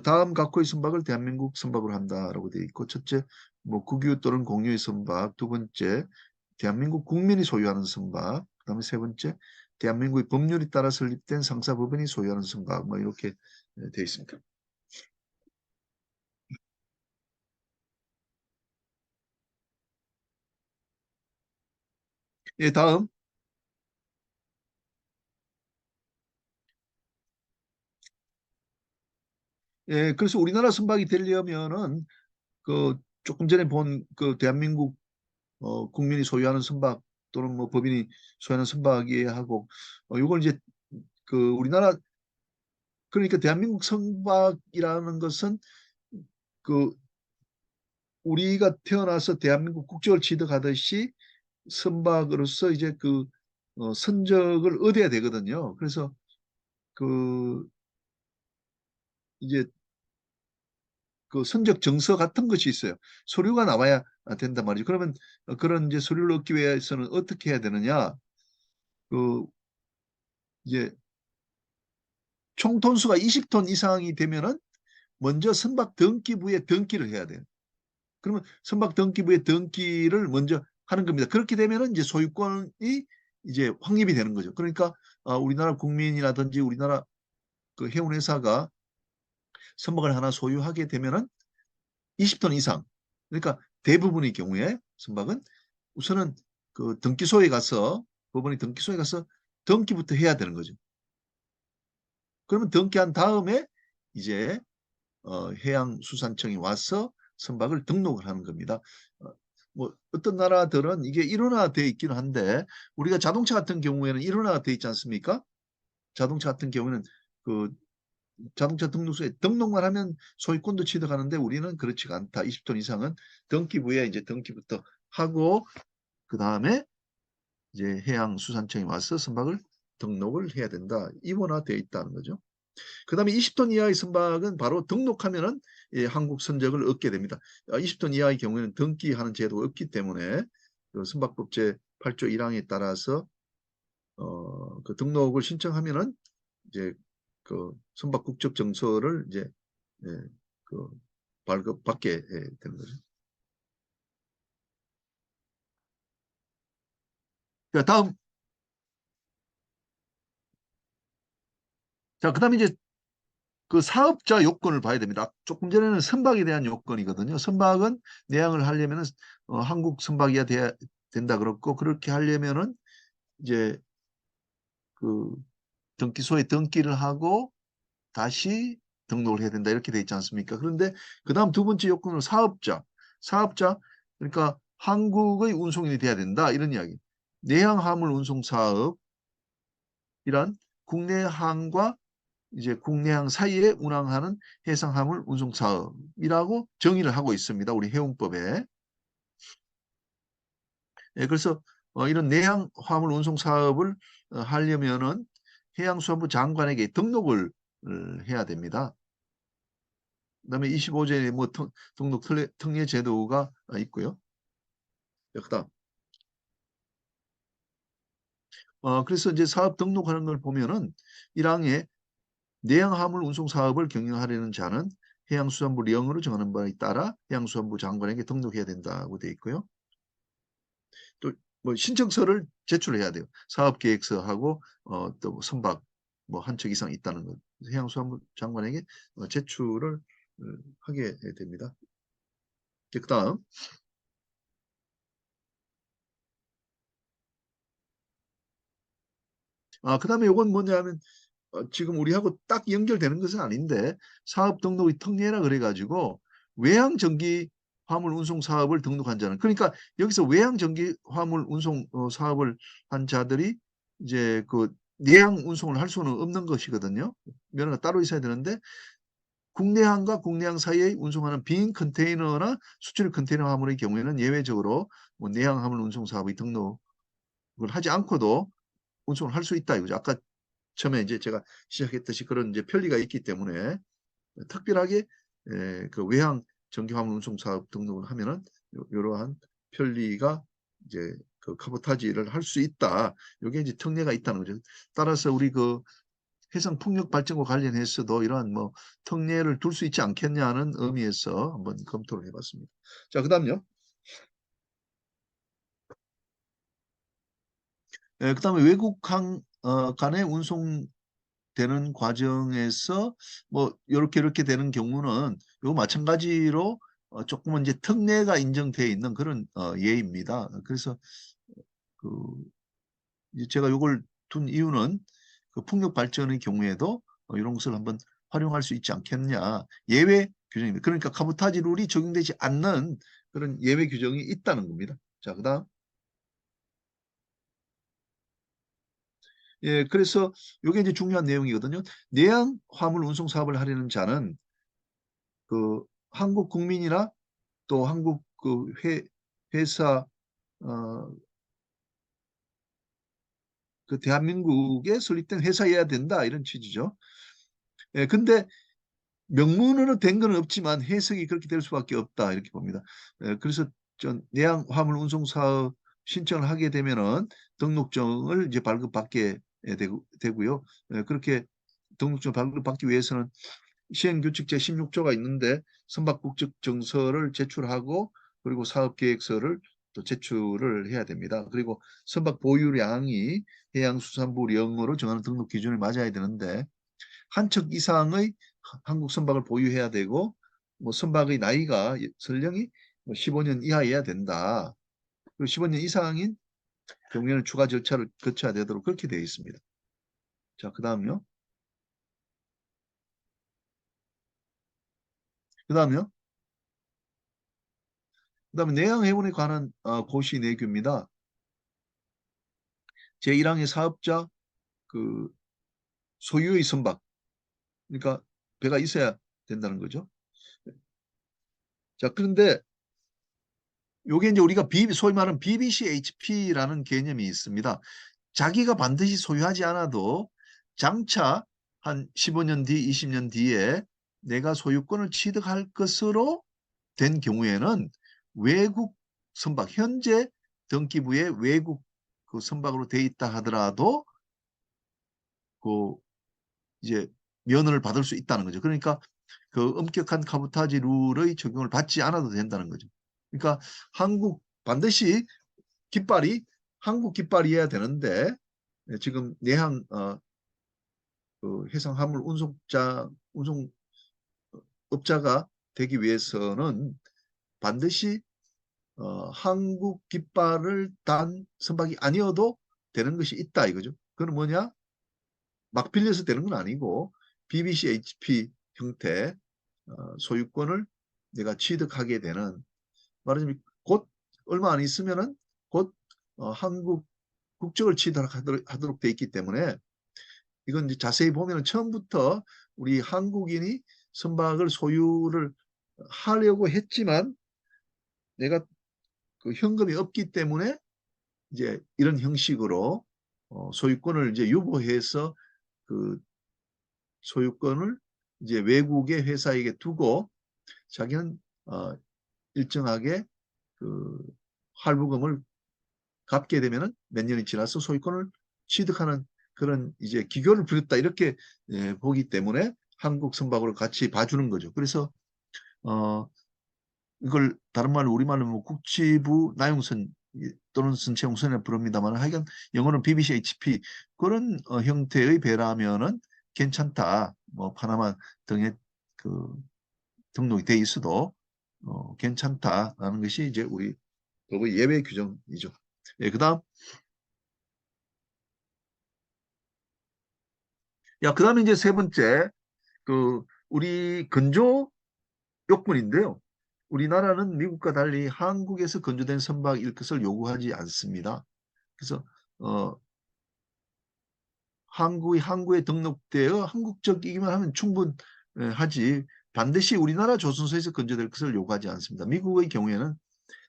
다음 각호의 선박을 대한민국 선박으로 한다라고 되어 있고 첫째 뭐 국유 또는 공유의 선박, 두 번째 대한민국 국민이 소유하는 선박, 그다음에 세 번째 대한민국의 법률에 따라 설립된 상사법인이 소유하는 선박 뭐 이렇게 되어 있습니다. 예, 다음. 예, 그래서 우리나라 선박이 되려면은 그 조금 전에 본 그 대한민국 국민이 소유하는 선박 또는 뭐 법인이 소유하는 선박이 하고 이걸 이제 그 우리나라 그러니까 대한민국 선박이라는 것은 그 우리가 태어나서 대한민국 국적을 취득하듯이 선박으로서 이제 그 선적을 얻어야 되거든요. 그래서 그 이제 그 선적 정서 같은 것이 있어요. 서류가 나와야 된단 말이죠. 그러면 그런 이제 서류를 얻기 위해서는 어떻게 해야 되느냐? 그 이제 총 톤수가 20톤 이상이 되면은 먼저 선박 등기부에 등기를 해야 돼요. 그러면 선박 등기부에 등기를 먼저 하는 겁니다. 그렇게 되면은 이제 소유권이 이제 확립이 되는 거죠. 그러니까 우리나라 국민이라든지 우리나라 그 해운회사가 선박을 하나 소유하게 되면은 20톤 이상. 그러니까 대부분의 경우에 선박은 우선은 그 등기소에 가서 법원이 등기소에 가서 등기부터 해야 되는 거죠. 그러면 등기한 다음에 이제 해양수산청이 와서 선박을 등록을 하는 겁니다. 뭐 어떤 나라들은 이게 일원화되어 있기는 한데 우리가 자동차 같은 경우에는 일원화되어 있지 않습니까? 자동차 같은 경우는 그 자동차 등록소에 등록만 하면 소유권도 취득하는데 우리는 그렇지가 않다. 20톤 이상은 등기부에 이제 등기부터 하고 그 다음에 이제 해양수산청이 와서 선박을 등록을 해야 된다. 입원화되어 있다는 거죠. 그 다음에 20톤 이하의 선박은 바로 등록하면은 한국 선적을 얻게 됩니다. 20톤 이하의 경우에는 등기하는 제도가 없기 때문에 그 선박법 제8조 1항에 따라서 그 등록을 신청하면은 이제 그 선박 국적 정서를 이제 예, 그 발급받게 되는 거죠. 자, 다음. 자, 그다음에 이제 그 사업자 요건을 봐야 됩니다. 조금 전에는 선박에 대한 요건이거든요. 선박은 내항을 하려면은 한국 선박이야 된다 그렇고 그렇게 하려면은 이제 그 등기소에 등기를 하고 다시 등록을 해야 된다 이렇게 돼 있지 않습니까? 그런데 그다음 두 번째 요건은 사업자 그러니까 한국의 운송인이 돼야 된다 이런 이야기. 내항 화물 운송 사업이란 국내 항과 이제 국내항 사이에 운항하는 해상화물 운송 사업이라고 정의를 하고 있습니다. 우리 해운법에. 그래서 이런 내항 화물 운송 사업을 하려면은 해양수산부 장관에게 등록을 해야 됩니다. 그다음에 25조에 뭐 등록 특례 제도가 있고요. 그다음 그래서 이제 사업 등록하는 걸 보면은 1항에 내양 화물 운송 사업을 경영하려는 자는 해양수산부 령으로 정하는 바에 따라 해양수산부 장관에게 등록해야 된다고 되어 있고요. 또 뭐 신청서를 제출해야 돼요. 사업계획서하고 또 선박 뭐 한 척 이상 있다는 것. 해양수산부 장관에게 제출을 하게 됩니다. 그다음 그다음에 요건 뭐냐면 지금 우리하고 딱 연결되는 것은 아닌데 사업 등록의 특례라 그래가지고 외항 전기 화물 운송 사업을 등록한 자는 그러니까 여기서 외항 전기 화물 운송 사업을 한 자들이 이제 그 내항 운송을 할 수는 없는 것이거든요. 면허가 따로 있어야 되는데 국내항과 국내항 사이에 운송하는 빈 컨테이너나 수출 컨테이너 화물의 경우에는 예외적으로 뭐 내항 화물 운송 사업의 등록을 하지 않고도 운송을 할 수 있다 이거죠. 아까 처음에 이제 제가 시작했듯이 그런 이제 편리가 있기 때문에 특별하게 그 외항 전기화물 운송 사업 등록을 하면은 이러한 편리가 이제 그 카보타지를 할 수 있다. 이게 이제 특례가 있다는 거죠. 따라서 우리 그 해상 풍력 발전과 관련해서도 이러한 뭐 특례를 둘 수 있지 않겠냐는 의미에서 한번 검토를 해봤습니다. 자, 그다음요. 그다음에 외국항 간의 운송 되는 과정에서 뭐 이렇게 되는 경우는 요 마찬가지로 조금은 이제 특례가 인정되어 있는 그런 예입니다. 그래서 그 이제 제가 요걸 둔 이유는 그 풍력 발전의 경우에도 이런 것을 한번 활용할 수 있지 않겠냐 예외 규정입니다. 그러니까 카보타지 룰이 적용되지 않는 그런 예외 규정이 있다는 겁니다. 자, 그다음 그래서 요게 이제 중요한 내용이거든요. 내양 화물 운송 사업을 하려는 자는 그 한국 국민이나 또 한국 그 회사 어, 그 대한민국에 설립된 회사여야 된다 이런 취지죠. 근데 명문으로 된 건 없지만 해석이 그렇게 될 수밖에 없다 이렇게 봅니다. 그래서 전 내양 화물 운송 사업 신청을 하게 되면은 등록증을 이제 발급받게 되고요. 그렇게 등록증 발급받기 위해서는 시행규칙 제16조가 있는데 선박국적 정서를 제출하고 그리고 사업계획서를 또 제출을 해야 됩니다. 그리고 선박 보유량이 해양수산부령으로 정하는 등록 기준을 맞아야 되는데 한 척 이상의 한국 선박을 보유해야 되고 뭐 선박의 나이가 설령이 15년 이하여야 된다. 그리고 15년 이상인 경우에는 추가 절차를 거쳐야 되도록 그렇게 되어 있습니다. 자, 그다음요. 그다음요. 그다음에 내양해운에 관한 고시 내규입니다. 제1항의 사업자 그 소유의 선박 그러니까 배가 있어야 된다는 거죠. 자, 그런데 요게 이제 우리가 소위 말하는 BBCHP라는 개념이 있습니다. 자기가 반드시 소유하지 않아도 장차 한 15년 뒤, 20년 뒤에 내가 소유권을 취득할 것으로 된 경우에는 외국 선박, 현재 등기부에 외국 그 선박으로 돼 있다 하더라도 그 이제 면허를 받을 수 있다는 거죠. 그러니까 그 엄격한 카보타지 룰의 적용을 받지 않아도 된다는 거죠. 그러니까 반드시 깃발이 한국 깃발이어야 되는데 지금 내항 그 해상 화물 운송업자가 되기 위해서는 반드시 한국 깃발을 단 선박이 아니어도 되는 것이 있다 이거죠. 그건 뭐냐? 막 빌려서 되는 건 아니고 BBC HP 형태 소유권을 내가 취득하게 되는 말하자면 곧 얼마 안 있으면은 곧 한국 국적을 취득하도록 돼 있기 때문에 이건 이제 자세히 보면은 처음부터 우리 한국인이 선박을 소유를 하려고 했지만 내가 그 현금이 없기 때문에 이제 이런 형식으로 소유권을 이제 유보해서 그 소유권을 이제 외국의 회사에게 두고 자기는 일정하게 그 할부금을 갚게 되면은 몇 년이 지나서 소유권을 취득하는 그런 이제 기교를 부렸다 이렇게 보기 때문에 한국 선박으로 같이 봐주는 거죠. 그래서 어, 이걸 다른 말로 우리말로 뭐 국치부 나용선 또는 선체용선이라 부릅니다만 하여간 영어는 BBCHP 그런 형태의 배라면은 괜찮다. 뭐 파나마 등에 그 등록이 돼 있어도 괜찮다라는 것이 이제 우리 그 예외 규정이죠. 예, 그다음 그다음에 이제 세 번째 우리 건조 요건인데요. 우리나라는 미국과 달리 한국에서 건조된 선박일 것을 요구하지 않습니다. 그래서 어, 항구에 등록되어 한국적이기만 하면 충분하지 반드시 우리나라 조선소에서 건조될 것을 요구하지 않습니다. 미국의 경우에는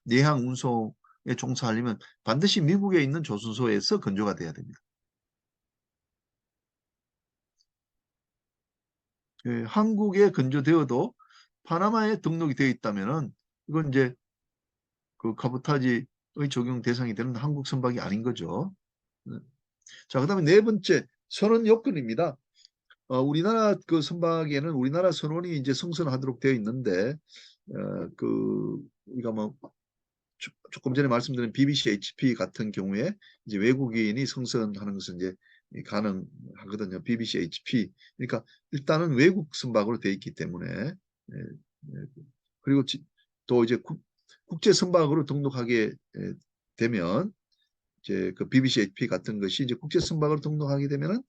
내항 운송에 종사하려면 반드시 미국에 있는 조선소에서 건조가 돼야 됩니다. 한국에 건조되어도 파나마에 등록이 되어 있다면은 이건 이제 그 카보타지의 적용 대상이 되는 한국 선박이 아닌 거죠. 네. 자, 그다음에 네 번째 선원 요건입니다. 우리나라 그 선박에는 우리나라 선원이 이제 승선하도록 되어 있는데 우리가 뭐 조금 전에 말씀드린 BBC, HP 같은 경우에 이제 외국인이 승선하는 것은 이제 가능하거든요. BBC, HP. 그러니까 일단은 외국 선박으로 되어 있기 때문에 예, 예. 그리고 또 이제 국제 선박으로 등록하게 되면 이제 그 BBC, HP 같은 것이 이제 국제 선박으로 등록하게 되면은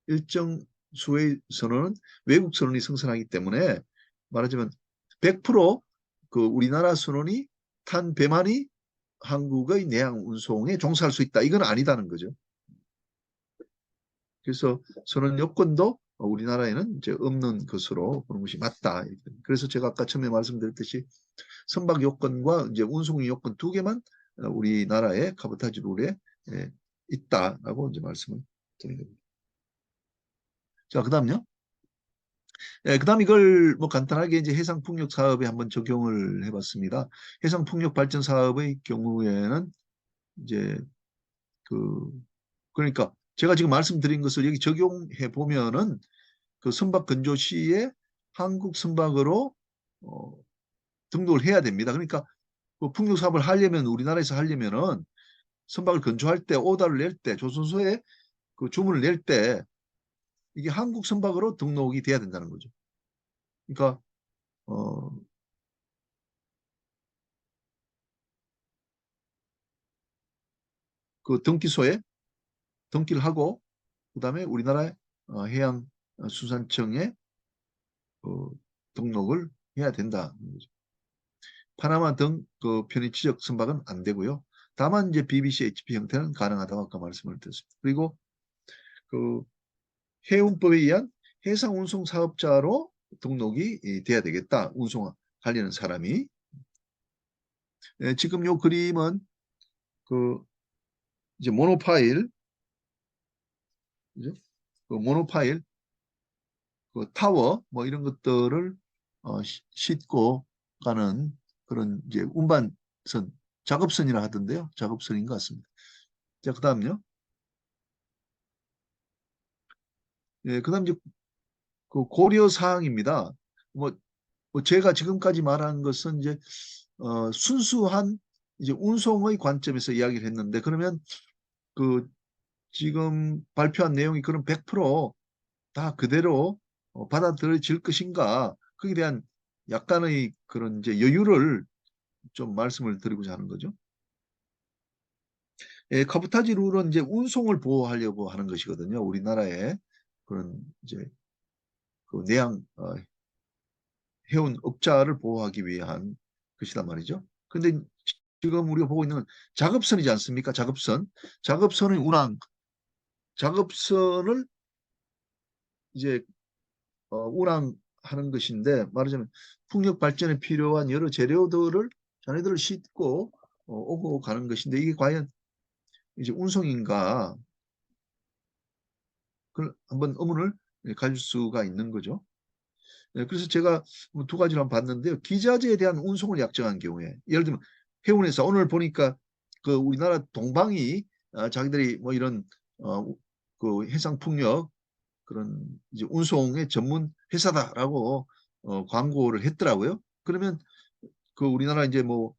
일정 수의 선원은 외국 선원이 승선하기 때문에 말하자면 100%그 우리나라 선원이 탄 배만이 한국의 내양 운송에 종사할 수 있다. 이건 아니다는 거죠. 그래서 선원 여건도 우리나라에는 이제 없는 것으로 보는 것이 맞다. 그래서 제가 아까 처음에 말씀드렸듯이 선박 요건과 이제 운송 요건 두 개만 우리나라의 카보타지 룰에 있다라고 이제 말씀을 드린 겁니다. 자, 그다음요. 그다음 이걸 뭐 간단하게 이제 해상풍력 사업에 한번 적용을 해봤습니다. 해상풍력 발전 사업의 경우에는 이제 그 그러니까 제가 지금 말씀드린 것을 여기 적용해 보면은 그 선박 건조 시에 한국 선박으로 어, 등록을 해야 됩니다. 그러니까 그 풍력 사업을 하려면 우리나라에서 하려면은 선박을 건조할 때 오더를 낼 때 조선소에 그 주문을 낼 때 이게 한국 선박으로 등록이 돼야 된다는 거죠. 그러니까 어, 그 등기소에 등기를 하고 그다음에 우리나라 해양수산청에 등록을 해야 된다. 파나마 등 그 편의지적 선박은 안 되고요. 다만 이제 BBC, HP 형태는 가능하다고 아까 말씀을 드렸습니다. 그리고 그 해운법에 의한 해상운송 사업자로 등록이 돼야 되겠다. 운송하려는 사람이. 지금 요 그림은 그 이제 모노파일, 그죠? 그 모노파일, 그 타워 뭐 이런 것들을 싣고 가는 그런 이제 운반선, 작업선이라 하던데요. 작업선인 것 같습니다. 자, 그다음요. 그다음 이제 그 고려 사항입니다. 뭐, 뭐 제가 지금까지 말한 것은 이제 순수한 이제 운송의 관점에서 이야기를 했는데 그러면 그 지금 발표한 내용이 그럼 100%다 그대로 받아들여질 것인가? 거기에 대한 약간의 그런 이제 여유를 좀 말씀을 드리고자 하는 거죠. 카보타지 룰은 이제 운송을 보호하려고 하는 것이거든요. 우리나라의 그런 이제 그 내양 해운 업자를 보호하기 위한 것이란 말이죠. 근데 지금 우리가 보고 있는 건 작업선이지 않습니까? 작업선. 작업선의 운항, 작업선을 이제 운항하는 것인데 말하자면 풍력 발전에 필요한 여러 재료들을 자네들을 싣고 오고 가는 것인데 이게 과연 이제 운송인가? 그걸 한번 의문을 가질 수가 있는 거죠. 그래서 제가 두 가지를 한번 봤는데요. 기자재에 대한 운송을 약정한 경우에 예를 들면 해운에서 오늘 보니까 그 우리나라 동방이 자기들이 뭐 이런 그 해상풍력 그런 이제 운송의 전문 회사다라고 광고를 했더라고요. 그러면 그 우리나라 이제 뭐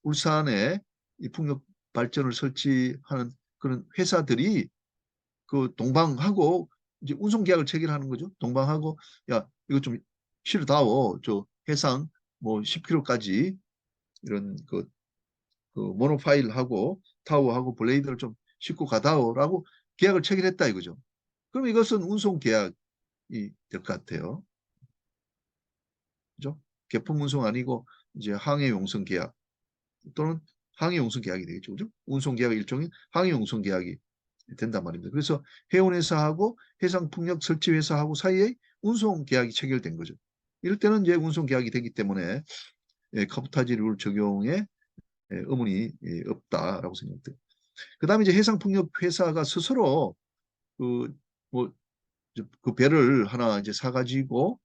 울산에 이 풍력 발전을 설치하는 그런 회사들이 그 동방하고 이제 운송 계약을 체결하는 거죠. 동방하고 야 이거 좀 실어다오. 저 해상 뭐 10km까지 이런 그 모노파일하고 타워하고 블레이드를 좀 싣고 가다오라고 계약을 체결했다 이거죠. 그럼 이것은 운송 계약이 될 것 같아요. 그죠? 개품 운송 아니고 이제 항해 용선 계약 또는 항해 용선 계약이 되겠죠. 그죠? 운송 계약 일종의 항해 용선 계약이 된단 말입니다. 그래서 해운회사하고 해상풍력 설치회사하고 사이에 운송 계약이 체결된 거죠. 이럴 때는 이제 운송 계약이 되기 때문에 카보타지 룰 적용에 의문이 없다라고 생각돼요. 그다음에 이제 해상풍력 회사가 스스로 그 뭐 그 배를 하나 이제 사가지고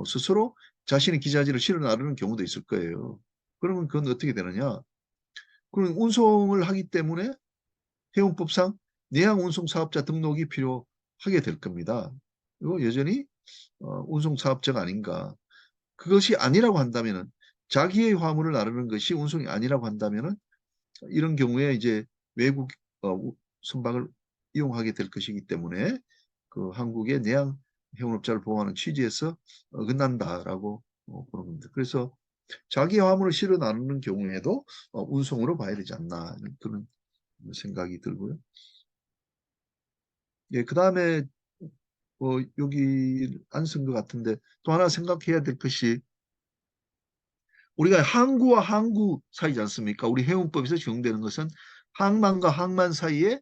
스스로 자신의 기자재를 실어 나르는 경우도 있을 거예요. 그러면 그건 어떻게 되느냐? 그럼 운송을 하기 때문에 해운법상 내양 운송 사업자 등록이 필요하게 될 겁니다. 이거 여전히 운송 사업자가 아닌가. 그것이 아니라고 한다면은 자기의 화물을 나르는 것이 운송이 아니라고 한다면은 이런 경우에 이제 외국 선박을 이용하게 될 것이기 때문에 그 한국의 내양 해운업자를 보호하는 취지에서 어긋난다라고 보는 겁니다. 그래서 자기 화물을 실어 나르는 경우에도 운송으로 봐야 되지 않나 그런 생각이 들고요. 예, 그 다음에 여기 안 쓴 것 같은데 또 하나 생각해야 될 것이 우리가 항구와 항구 사이지 않습니까? 우리 해운법에서 적용되는 것은 항만과 항만 사이에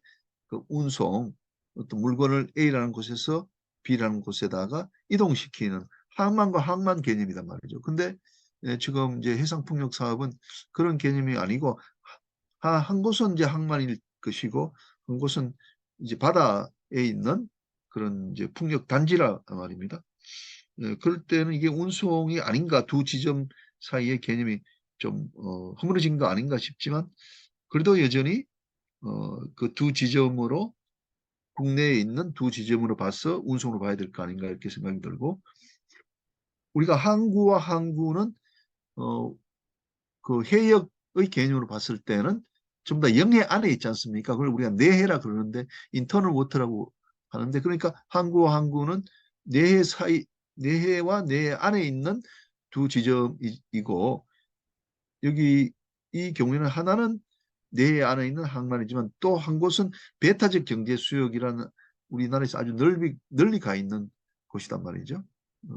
그 운송, 어떤 물건을 A라는 곳에서 B라는 곳에다가 이동시키는 항만과 항만 개념이란 말이죠. 근데 지금 이제 해상풍력 사업은 그런 개념이 아니고 한 곳은 이제 항만일 것이고 한 곳은 이제 바다에 있는 그런 이제 풍력 단지라 말입니다. 그럴 때는 이게 운송이 아닌가 두 지점 사이의 개념이 좀 허물어진 거 아닌가 싶지만 그래도 여전히 그 두 지점으로 국내에 있는 두 지점으로 봐서 운송으로 봐야 될 거 아닌가 이렇게 생각이 들고 우리가 항구와 항구는 어, 그 해역의 개념으로 봤을 때는 좀 더 영해 안에 있지 않습니까? 그걸 우리가 내해라 그러는데 인터널 워터라고 하는데 그러니까 항구와 항구는 내해 사이 내해와 내해 안에 있는 두 지점이고 여기 이 경우에는 하나는 내해 안에 있는 항만이지만 또 한 곳은 배타적 경제 수역이라는 우리나라에서 아주 널리 가 있는 곳이단 말이죠.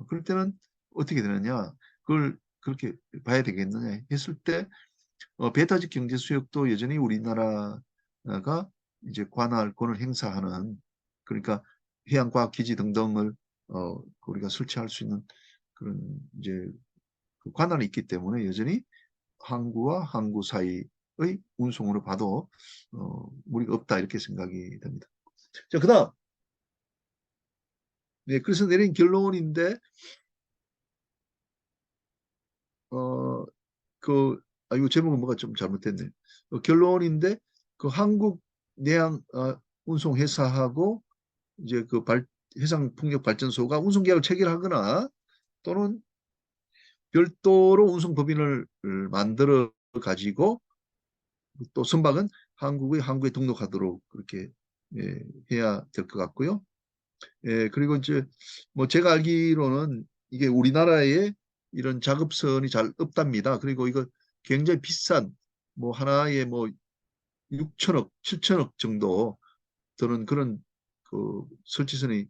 그럴 때는 어떻게 되느냐? 그걸 그렇게 봐야 되겠느냐 했을 때 배타적 경제 수역도 여전히 우리나라가 이제 관할 권을 행사하는 그러니까 해양과학기지 등등을 우리가 설치할 수 있는 그런 이제 그 관할이 있기 때문에 여전히 항구와 항구 사이의 운송으로 봐도 무리가 없다 이렇게 생각이 됩니다. 자, 그다음 네, 그래서 내린 결론인데 어, 그 이거 제목은 뭐가 좀 잘못됐네. 결론인데 그 한국 내양 운송 회사하고 이제 그 해상 풍력 발전소가 운송 계약을 체결하거나 또는 별도로 운송 법인을 만들어 가지고 또 선박은 한국의 항구에 등록하도록 그렇게 해야 될 것 같고요. 그리고 이제 뭐 제가 알기로는 이게 우리나라에 이런 작업선이 잘 없답니다. 그리고 이거 굉장히 비싼 뭐 하나에 뭐 6천억, 7천억 정도 드는 그런 그 설치선이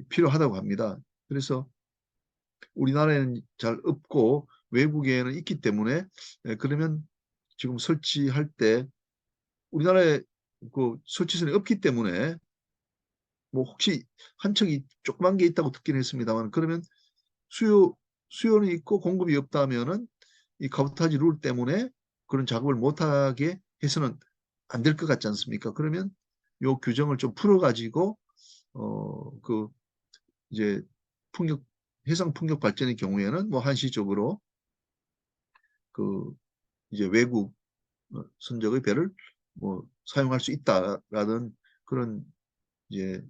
필요하다고 합니다. 그래서 우리나라에는 잘 없고 외국에는 있기 때문에 그러면 지금 설치할 때 우리나라에 그 설치선이 없기 때문에 뭐 혹시 한 척이 조그만 게 있다고 듣긴 했습니다만 그러면 수요 수요는 있고 공급이 없다면은 이 카보타지 룰 때문에 그런 작업을 못하게 해서는 안 될 것 같지 않습니까? 그러면 요 규정을 좀 풀어가지고 그 이제 풍력 해상 풍력 발전의 경우에는 뭐 한시적으로 그 이제 외국 선적의 배를 뭐 사용할 수 있다라는 그런 이제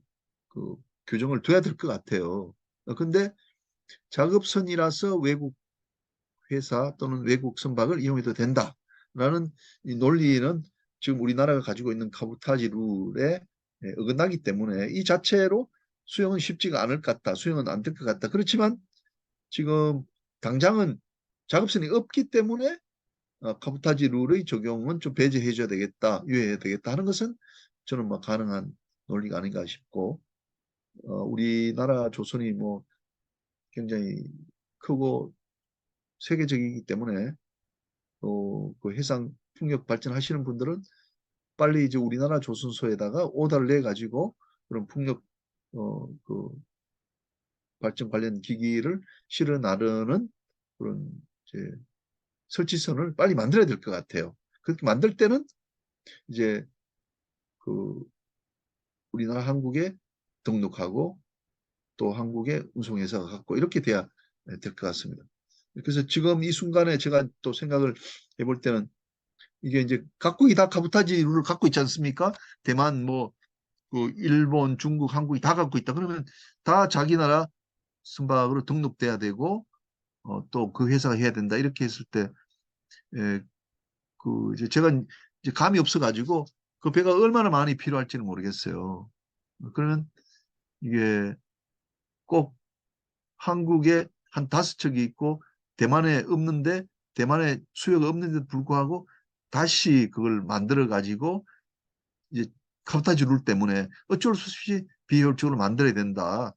그 규정을 둬야 될 것 같아요. 근데 작업선이라서 외국 회사 또는 외국 선박을 이용해도 된다라는 이 논리는 지금 우리나라가 가지고 있는 카보타지 룰에 어긋나기 때문에 이 자체로 수용은 쉽지가 않을 것 같다. 수용은 안 될 것 같다. 그렇지만 지금 당장은 작업선이 없기 때문에 카보타지 룰의 적용은 좀 배제해 줘야 되겠다, 유예해야 되겠다 하는 것은 저는 뭐 가능한 논리가 아닌가 싶고, 우리나라 조선이 뭐 굉장히 크고 세계적이기 때문에 그 해상 풍력 발전하시는 분들은 빨리 이제 우리나라 조선소에다가 오다를 내 가지고 그런 풍력 그 발전 관련 기기를 실어 나르는 그런 이제 설치선을 빨리 만들어야 될 것 같아요. 그렇게 만들 때는 이제 그 우리나라 한국에 등록하고 또 한국에 운송회사가 갖고 이렇게 돼야 될 것 같습니다. 그래서 지금 이 순간에 제가 또 생각을 해볼 때는 이게 이제 각국이 다 카보타지 룰을 갖고 있지 않습니까? 대만, 뭐, 그 일본, 중국, 한국이 다 갖고 있다. 그러면 다 자기 나라 선박으로 등록돼야 되고, 또 그 회사가 해야 된다. 이렇게 했을 때, 예, 그 이제 제가 이제 감이 없어가지고 그 배가 얼마나 많이 필요할지는 모르겠어요. 그러면 이게 꼭 한국에 한 5척이 있고 대만에 없는데 대만에 수요가 없는데도 불구하고 다시 그걸 만들어 가지고 이제 카보타지 룰 때문에 어쩔 수 없이 비효율적으로 만들어야 된다.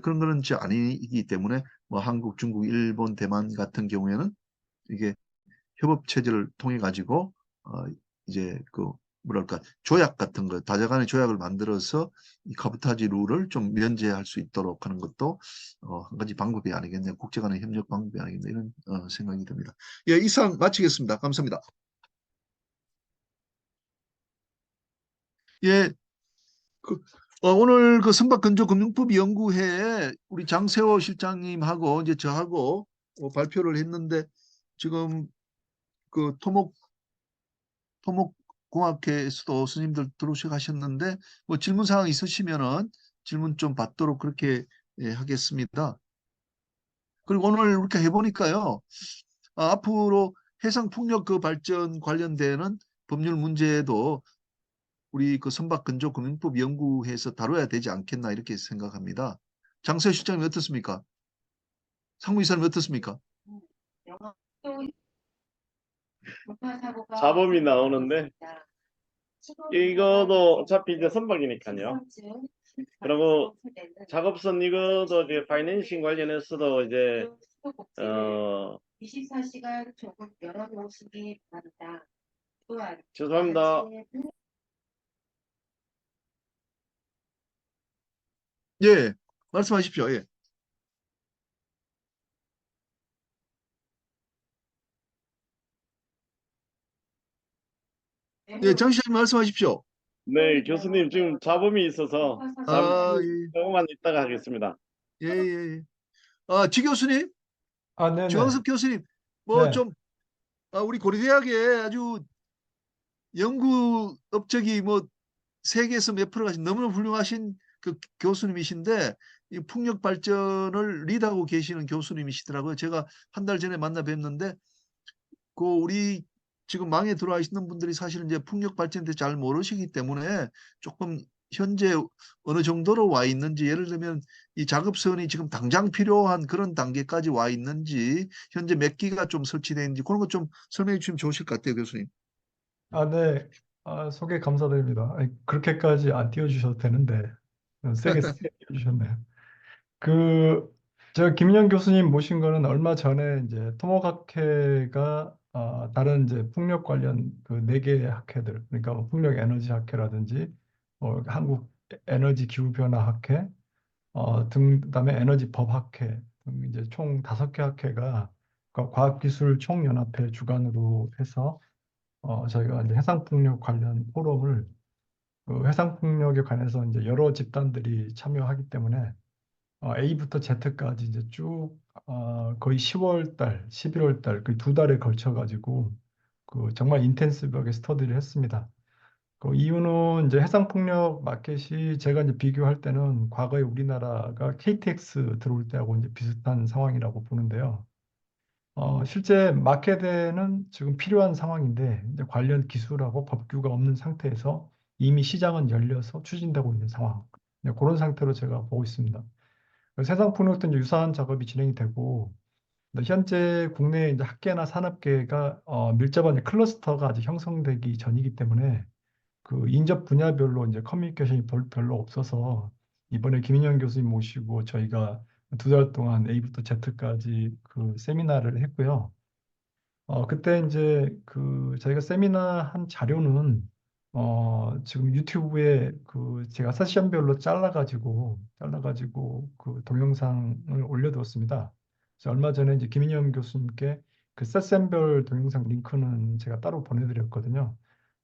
그런 거는 진짜 아니기 때문에 뭐 한국, 중국, 일본, 대만 같은 경우에는 이게 협업 체제를 통해 가지고 이제 그 뭐랄까 조약 같은 거 다자간의 조약을 만들어서 이 카보타지 룰을 좀 면제할 수 있도록 하는 것도 한 가지 방법이 아니겠네요. 국제간의 협력 방법이 아니겠네 이런 생각이 듭니다. 예, 이상 마치겠습니다. 감사합니다. 예, 그, 오늘 그 선박근조금융법 연구회에 우리 장세호 실장님하고 이제 저하고 발표를 했는데 지금 그 토목공학회에서도 스님들 들어오셔 가셨는데 뭐 질문 사항 있으시면은 질문 좀 받도록 그렇게 하겠습니다. 그리고 오늘 이렇게 해보니까요. 앞으로 해상풍력 그 발전 관련되는 법률 문제도 우리 그 선박근조금융법 연구회에서 다뤄야 되지 않겠나 이렇게 생각합니다. 장세 실장님 어떻습니까? 상무이사님 어떻습니까? 자범이 나오는데 이거도 어차피 이제 선박이니까요. 그리고 작업선 이거도 이제 파이낸싱 관련해서도 이제 24시간 조금 열어놓으시기 바랍니다. 또한 죄송합니다. 예, 말씀하십시오. 예, 예, 장 실장님 말씀하십시오. 네, 교수님 지금 잡음이 있어서 잠시 예, 조금만 있다가 하겠습니다. 예, 예. 예. 지 교수님, 아, 네네. 주광석 교수님, 뭐 네. 좀, 우리 고려대학에 아주 연구 업적이 뭐 세계에서 몇 프로가 너무나 훌륭하신 그 교수님이신데 이 풍력 발전을 리드하고 계시는 교수님이시더라고요. 제가 한 달 전에 만나 뵀는데 그 우리 지금 망에 들어와 있는 분들이 사실은 이제 풍력 발전에 대해 잘 모르시기 때문에 조금 현재 어느 정도로 와 있는지 예를 들면 이 작업선이 지금 당장 필요한 그런 단계까지 와 있는지 현재 몇 기가 좀 설치되어 있는지 그런 것 좀 설명해 주시면 좋으실 것 같아요, 교수님. 아, 네. 소개 감사드립니다. 아니, 그렇게까지 안 띄워주셔도 되는데, 세게 띄워주셨네요. 그, 제가 김영 교수님 모신 거는 얼마 전에 이제 토목학회가 다른 이제 풍력 관련 그 네 개의 학회들, 그러니까 뭐 풍력 에너지 학회라든지, 한국 에너지 기후변화 학회, 그다음에 에너지 법 학회 등 이제 총 5개 학회가 과학기술 총연합회 주관으로 해서 저희가 이제 해상풍력 관련 포럼을 그 해상풍력에 관해서 이제 여러 집단들이 참여하기 때문에 A부터 Z까지 이제 쭉 거의 10월 달, 11월 달 그 2달에 걸쳐 가지고 그 정말 인텐시브하게 스터디를 했습니다. 그 이유는 이제 해상풍력 마켓이 제가 이제 비교할 때는 과거에 우리나라가 KTX 들어올 때하고 이제 비슷한 상황이라고 보는데요. 실제 마켓에는 지금 필요한 상황인데 이제 관련 기술하고 법규가 없는 상태에서 이미 시장은 열려서 추진되고 있는 상황. 네, 그런 상태로 제가 보고 있습니다. 그래서 해상풍력도 이제 유사한 작업이 진행이 되고 근데 현재 국내 이제 학계나 산업계가 밀접한 클러스터가 아직 형성되기 전이기 때문에 그 인접 분야별로 이제 커뮤니케이션이 별로 없어서 이번에 김인영 교수님 모시고 저희가 2달 동안 A부터 Z까지 그 세미나를 했고요. 그때 이제 그 저희가 세미나 한 자료는 지금 유튜브에 그 제가 세션별로 잘라가지고 그 동영상을 올려두었습니다. 그래서 얼마 전에 이제 김인영 교수님께 그 세션별 동영상 링크는 제가 따로 보내드렸거든요.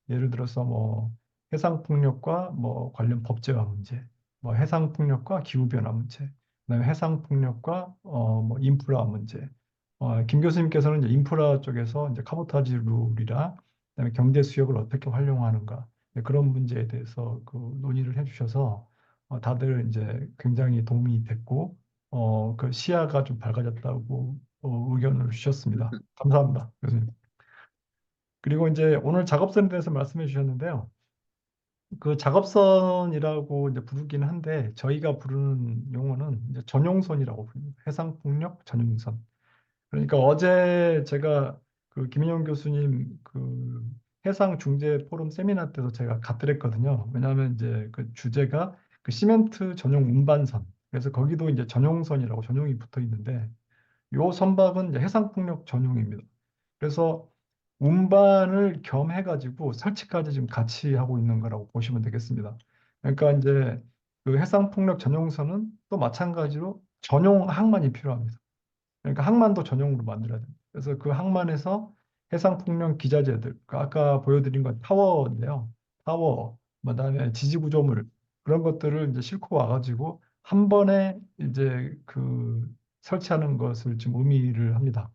예를 들어서 뭐 해상폭력과 뭐 관련 법제화 문제, 뭐 해상폭력과 기후변화 문제, 그다음에 해상폭력과 뭐 인프라 문제. 김 교수님께서는 이제 인프라 쪽에서 이제 카보타지 룰이라 그다음에 경제 수역을 어떻게 활용하는가 네, 그런 문제에 대해서 그 논의를 해주셔서 다들 이제 굉장히 도움이 됐고 그 시야가 좀 밝아졌다고 의견을 주셨습니다. 감사합니다, 교수님. 그리고 이제 오늘 작업선에 대해서 말씀해 주셨는데요. 그 작업선이라고 이제 부르긴 한데 저희가 부르는 용어는 이제 전용선이라고 부릅니다. 해상풍력 전용선. 그러니까 어제 제가 그 김인영 교수님 그 해상 중재 포럼 세미나 때도 제가 갔더랬거든요. 왜냐하면 이제 그 주제가 그 시멘트 전용 운반선. 그래서 거기도 이제 전용선이라고 전용이 붙어 있는데 요 선박은 이제 해상풍력 전용입니다. 그래서 운반을 겸해가지고 설치까지 지금 같이 하고 있는 거라고 보시면 되겠습니다. 그러니까 이제 그 해상폭력 전용선은 또 마찬가지로 전용 항만이 필요합니다. 그러니까 항만도 전용으로 만들어야 됩니다. 그래서 그 항만에서 해상폭력 기자재들, 그 아까 보여드린 건 타워인데요. 타워, 그다음에 지지구조물 그런 것들을 이제 싣고 와가지고 한 번에 이제 그 설치하는 것을 지금 의미를 합니다.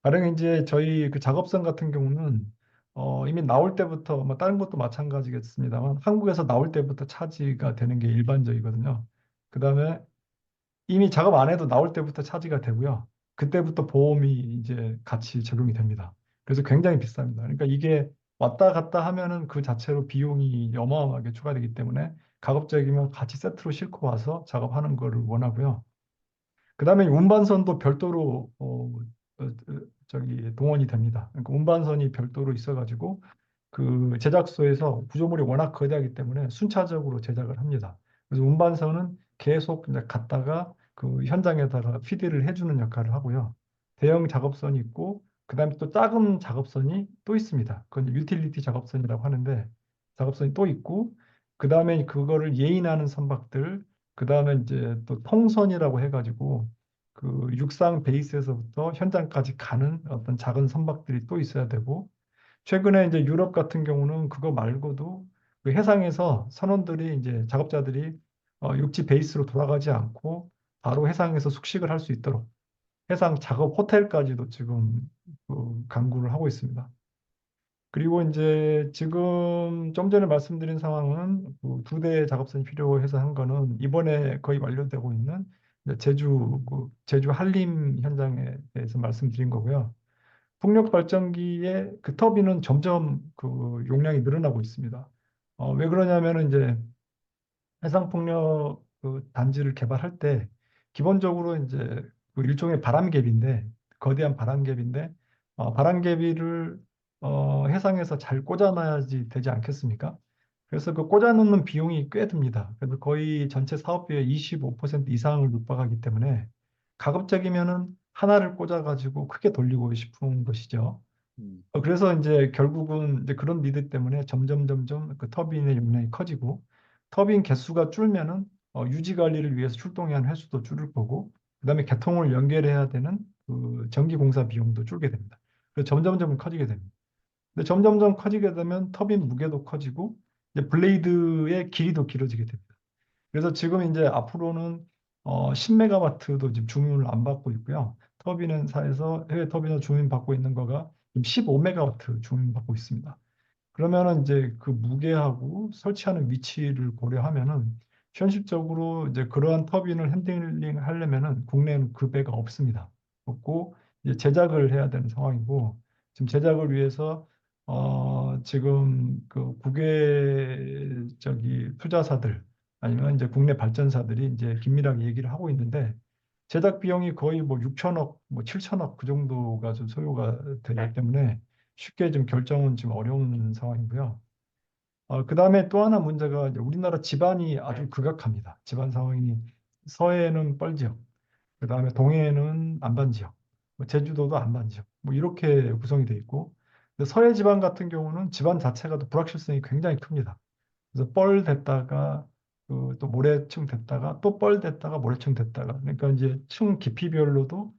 가령 이제 저희 그 작업선 같은 경우는 이미 나올 때부터 뭐 다른 것도 마찬가지겠습니다만 한국에서 나올 때부터 차지가 되는 게 일반적이거든요. 그다음에 이미 작업 안 해도 나올 때부터 차지가 되고요. 그때부터 보험이 이제 같이 적용이 됩니다. 그래서 굉장히 비쌉니다. 그러니까 이게 왔다 갔다 하면은 그 자체로 비용이 어마어마하게 추가되기 때문에 가급적이면 같이 세트로 싣고 와서 작업하는 거를 원하고요. 그다음에 운반선도 별도로 저기 동원이 됩니다. 그러니까 운반선이 별도로 있어가지고 그 제작소에서 구조물이 워낙 거대하기 때문에 순차적으로 제작을 합니다. 그래서 운반선은 계속 이제 갔다가 그 현장에다가 피드를 해주는 역할을 하고요. 대형 작업선이 있고 그다음에 또 작은 작업선이 또 있습니다. 그건 유틸리티 작업선이라고 하는데 작업선이 또 있고 그다음에 그거를 예인하는 선박들 그다음에 이제 또 통선이라고 해가지고 그 육상 베이스에서부터 현장까지 가는 어떤 작은 선박들이 또 있어야 되고 최근에 이제 유럽 같은 경우는 그거 말고도 그 해상에서 선원들이 이제 작업자들이 육지 베이스로 돌아가지 않고 바로 해상에서 숙식을 할 수 있도록 해상 작업 호텔까지도 지금 그 강구를 하고 있습니다. 그리고 이제 지금 좀 전에 말씀드린 상황은 그 2대 작업선이 필요해서 한 거는 이번에 거의 완료되고 있는 이제 제주 한림 현장에 대해서 말씀드린 거고요. 풍력 발전기의 그 터빈은 점점 그 용량이 늘어나고 있습니다. 왜 그러냐면은 이제 해상풍력 그 단지를 개발할 때 기본적으로 이제 그 일종의 바람개비인데 거대한 바람개비인데 바람개비를 해상에서 잘 꽂아놔야지 되지 않겠습니까? 그래서 그 꽂아놓는 비용이 꽤 듭니다. 그래서 거의 전체 사업비의 25% 이상을 육박하기 때문에 가급적이면은 하나를 꽂아가지고 크게 돌리고 싶은 것이죠. 음. 그래서 이제 결국은 이제 그런 니드 때문에 점점 그 터빈의 용량이 커지고 터빈 개수가 줄면은 유지 관리를 위해서 출동해야 하는 횟수도 줄을 거고 그다음에 개통을 연결해야 되는 그 전기 공사 비용도 줄게 됩니다. 그래서 점점점 커지게 됩니다. 근데 점점점 커지게 되면 터빈 무게도 커지고 이제 블레이드의 길이도 길어지게 됩니다. 그래서 지금 이제 앞으로는 10메가와트도 지금 주문을 안 받고 있고요. 터빈사에서 해외 터빈에서 주문 받고 있는 거가 지금 15메가와트 주문 받고 있습니다. 그러면은 이제 그 무게하고 설치하는 위치를 고려하면은 현실적으로 이제 그러한 터빈을 핸들링 하려면은 국내에는 그 배가 없습니다. 없고 이제 제작을 해야 되는 상황이고 지금 제작을 위해서 지금 그 국외 투자사들 아니면 이제 국내 발전사들이 이제 긴밀하게 얘기를 하고 있는데 제작 비용이 거의 뭐 6천억, 뭐 7천억 그 정도가 좀 소요가 되기 때문에 쉽게 좀 결정은 좀 어려운 상황이고요. 그다음에 또 하나 문제가 이제 우리나라 지반이 아주 극악합니다. 지반 상황이 서해는 뻘지역, 그다음에 동해는 안반 지역, 뭐 제주도도 안반 지역, 뭐 이렇게 구성이 돼 있고 근데 서해 지방 같은 경우는 지반 자체가 또 불확실성이 굉장히 큽니다. 그래서 뻘 됐다가 또 모래층 됐다가 또 뻘 됐다가 모래층 됐다가 그러니까 이제 층 깊이별로도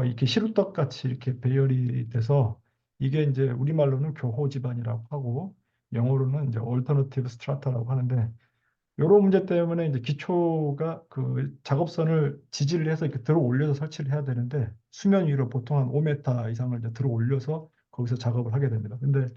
이렇게 시루떡 같이 이렇게 배열이 돼서 이게 이제 우리말로는 교호 지반이라고 하고 영어로는 이제 얼터너티브 스트라타라고 하는데 이런 문제 때문에 이제 기초가 그 작업선을 지지를 해서 이렇게 들어 올려서 설치를 해야 되는데 수면 위로 보통 한 5m 이상을 이제 들어 올려서 거기서 작업을 하게 됩니다. 근데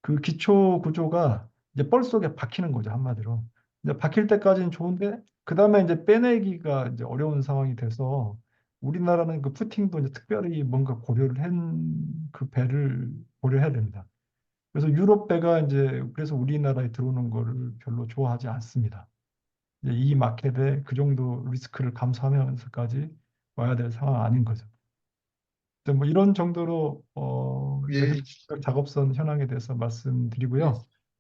그 기초 구조가 이제 뻘 속에 박히는 거죠, 한마디로. 이제 박힐 때까지는 좋은데, 그 다음에 이제 빼내기가 이제 어려운 상황이 돼서 우리나라는 그 푸팅도 이제 특별히 뭔가 고려를 한 그 배를 고려해야 됩니다. 그래서 유럽 배가 이제 그래서 우리나라에 들어오는 거를 별로 좋아하지 않습니다. 이제 이 마켓에 그 정도 리스크를 감수하면서까지 와야 될 상황 아닌 거죠. 뭐 이런 정도로 예, 여기 작업선 현황에 대해서 예. 말씀드리고요.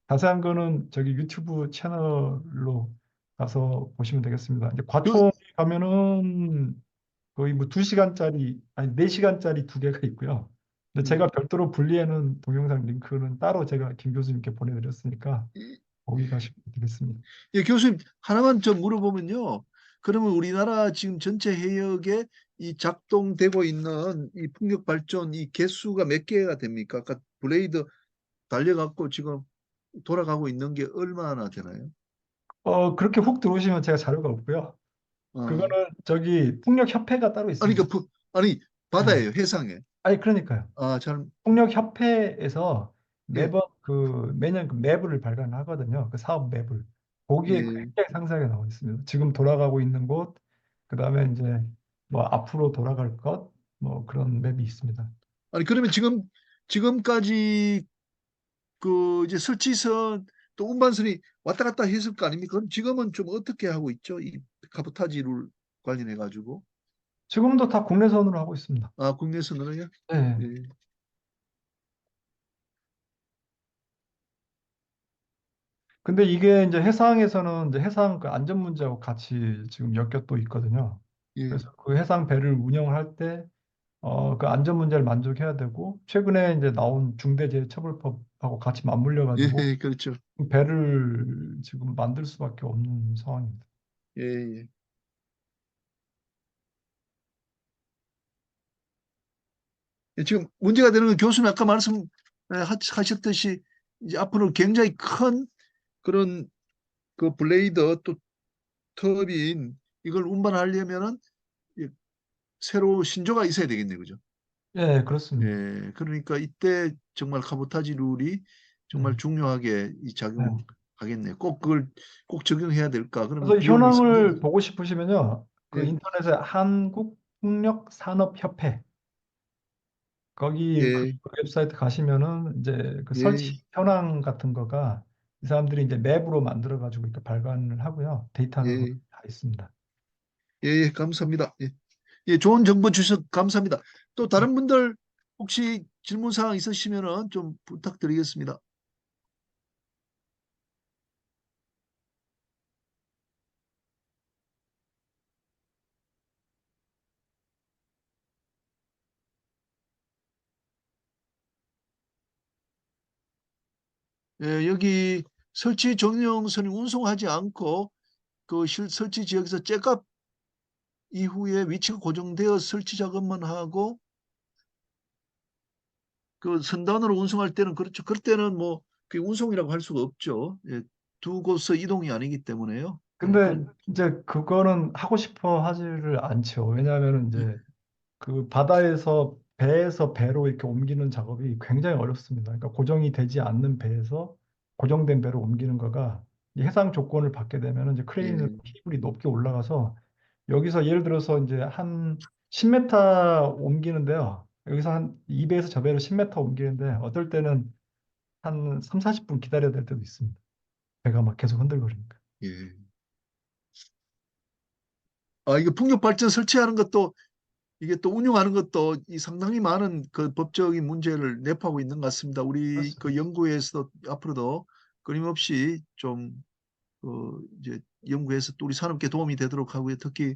자세한 거는 저기 유튜브 채널로 가서 보시면 되겠습니다. 이제 그, 과천에 가면은 거의 뭐 2시간짜리 아니 4시간짜리 두 개가 있고요. 근데 제가 별도로 분리해놓은 동영상 링크는 따로 제가 김 교수님께 보내드렸으니까 거기 가시면 되겠습니다. 예, 교수님, 하나만 좀 물어보면요. 그러면 우리나라 지금 전체 해역에 이 작동되고 있는 이 풍력 발전 이 개수가 몇 개가 됩니까? 아까 블레이드 달려갖고 지금 돌아가고 있는 게 얼마나 되나요? 그렇게 훅 들어오시면 제가 자료가 없고요. 어, 그거는 저기 풍력협회가 따로 아니, 있습니다. 아니, 네. 바다예요, 해상에. 아니 그러니까요. 아, 잘, 폭력협회에서 예, 매번 매년 그 매불을 발간하거든요. 그 사업 매불. 거기에 예. 굉장히 상세하게 나와 있습니다. 지금 돌아가고 있는 곳, 그다음에 이제 뭐 앞으로 돌아갈 것, 뭐 그런 맵이 있습니다. 아니, 그러면 지금까지 그 이제 설치선 또 운반선이 왔다 갔다 했을 거 아닙니까? 그럼 지금은 좀 어떻게 하고 있죠? 이 카보타지 룰 관련해 가지고. 지금도 다 국내선으로 하고 있습니다. 아, 국내선으로요? 네. 예. 근데 이게 이제 해상에서는 이제 해상 그 안전 문제하고 같이 지금 엮여 또 있거든요. 예. 그래서 그 해상 배를 운영을 할 때 그 안전 문제를 만족해야 되고 최근에 이제 나온 중대재해처벌법하고 같이 맞물려 가지고 예, 그렇죠. 배를 지금 만들 수밖에 없는 상황입니다. 예, 예. 예, 지금 문제가 되는 건 교수님 아까 말씀하셨듯이 이제 앞으로 굉장히 큰 그런 그 블레이드 또 터빈 이걸 운반하려면은 이 새로 신조가 있어야 되겠네요. 그죠? 예, 그렇습니다. 예. 그러니까 이때 정말 카보타지 룰이 정말 네, 중요하게 네. 작용하겠네요. 꼭 그걸 꼭 적용해야 될까? 그러면 그래서 비용이 상당히 현황을 보고 싶으시면요, 그 예. 인터넷에 한국풍력산업협회 거기 그 예. 웹사이트 가시면은 이제 그 설치 예. 현황 같은 거가 이 사람들이 이제 맵으로 만들어 가지고 이렇게 발간을 하고요, 데이터는 거기 예. 다 있습니다. 예, 예, 감사합니다. 예. 예, 좋은 정보 주셔서 감사합니다. 또 다른 분들 혹시 질문 사항 있으시면은 좀 부탁드리겠습니다. 예, 여기 설치 전용선이 운송하지 않고 그 설치 지역에서 째값 이후에 위치가 고정되어 설치 작업만 하고 그 선단으로 운송할 때는 그렇죠. 그럴 때는 뭐 그 운송이라고 할 수가 없죠. 예, 두 곳의 이동이 아니기 때문에요. 예, 근데 이제 그거는 하고 싶어 하지를 않죠. 왜냐하면 이제 그 바다에서 배에서 배로 이렇게 옮기는 작업이 굉장히 어렵습니다. 그러니까 고정이 되지 않는 배에서 고정된 배로 옮기는 거가 이 해상 조건을 받게 되면 이제 크레인으로 예, 케이블이 높게 올라가서 여기서 예를 들어서 이제 한 10m 옮기는데요. 여기서 한 이 배에서 저 배로 10m 옮기는데 어떨 때는 한 3, 40분 기다려야 될 때도 있습니다. 배가 막 계속 흔들거리니까. 예. 아, 이거 풍력 발전 설치하는 것도 이게 또 운영하는 것도 이 상당히 많은 그 법적인 문제를 내포하고 있는 것 같습니다. 우리 그 그렇습니다. 연구에서도 앞으로도 끊임없이 좀 이제 연구해서 또 우리 산업계 도움이 되도록 하고요. 특히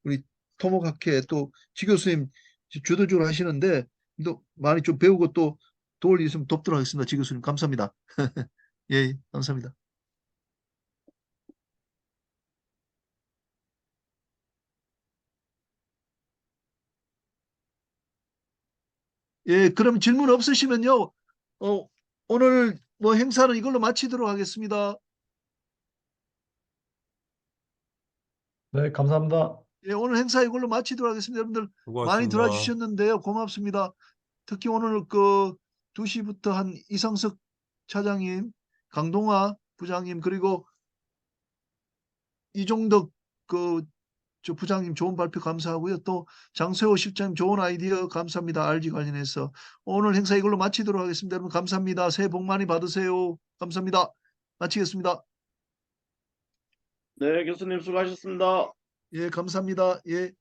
우리 토목학회 또 지 교수님 주도적으로 하시는데 또 많이 좀 배우고 또 도울 일 있으면 돕도록 하겠습니다. 지 교수님 감사합니다. 예, 감사합니다. 예, 그럼 질문 없으시면요. 오늘 뭐 행사는 이걸로 마치도록 하겠습니다. 네, 감사합니다. 예, 오늘 행사 이걸로 마치도록 하겠습니다. 여러분들 많이 수고하셨습니다. 들어주셨는데요. 고맙습니다. 특히 오늘 그 2시부터 한 이상석 차장님, 강동화 부장님, 그리고 이종덕 그 저 부장님 좋은 발표 감사하고요. 또 장세호 실장님 좋은 아이디어 감사합니다. RG 관련해서. 오늘 행사 이걸로 마치도록 하겠습니다. 여러분 감사합니다. 새해 복 많이 받으세요. 감사합니다. 마치겠습니다. 네, 교수님 수고하셨습니다. 예, 감사합니다. 예.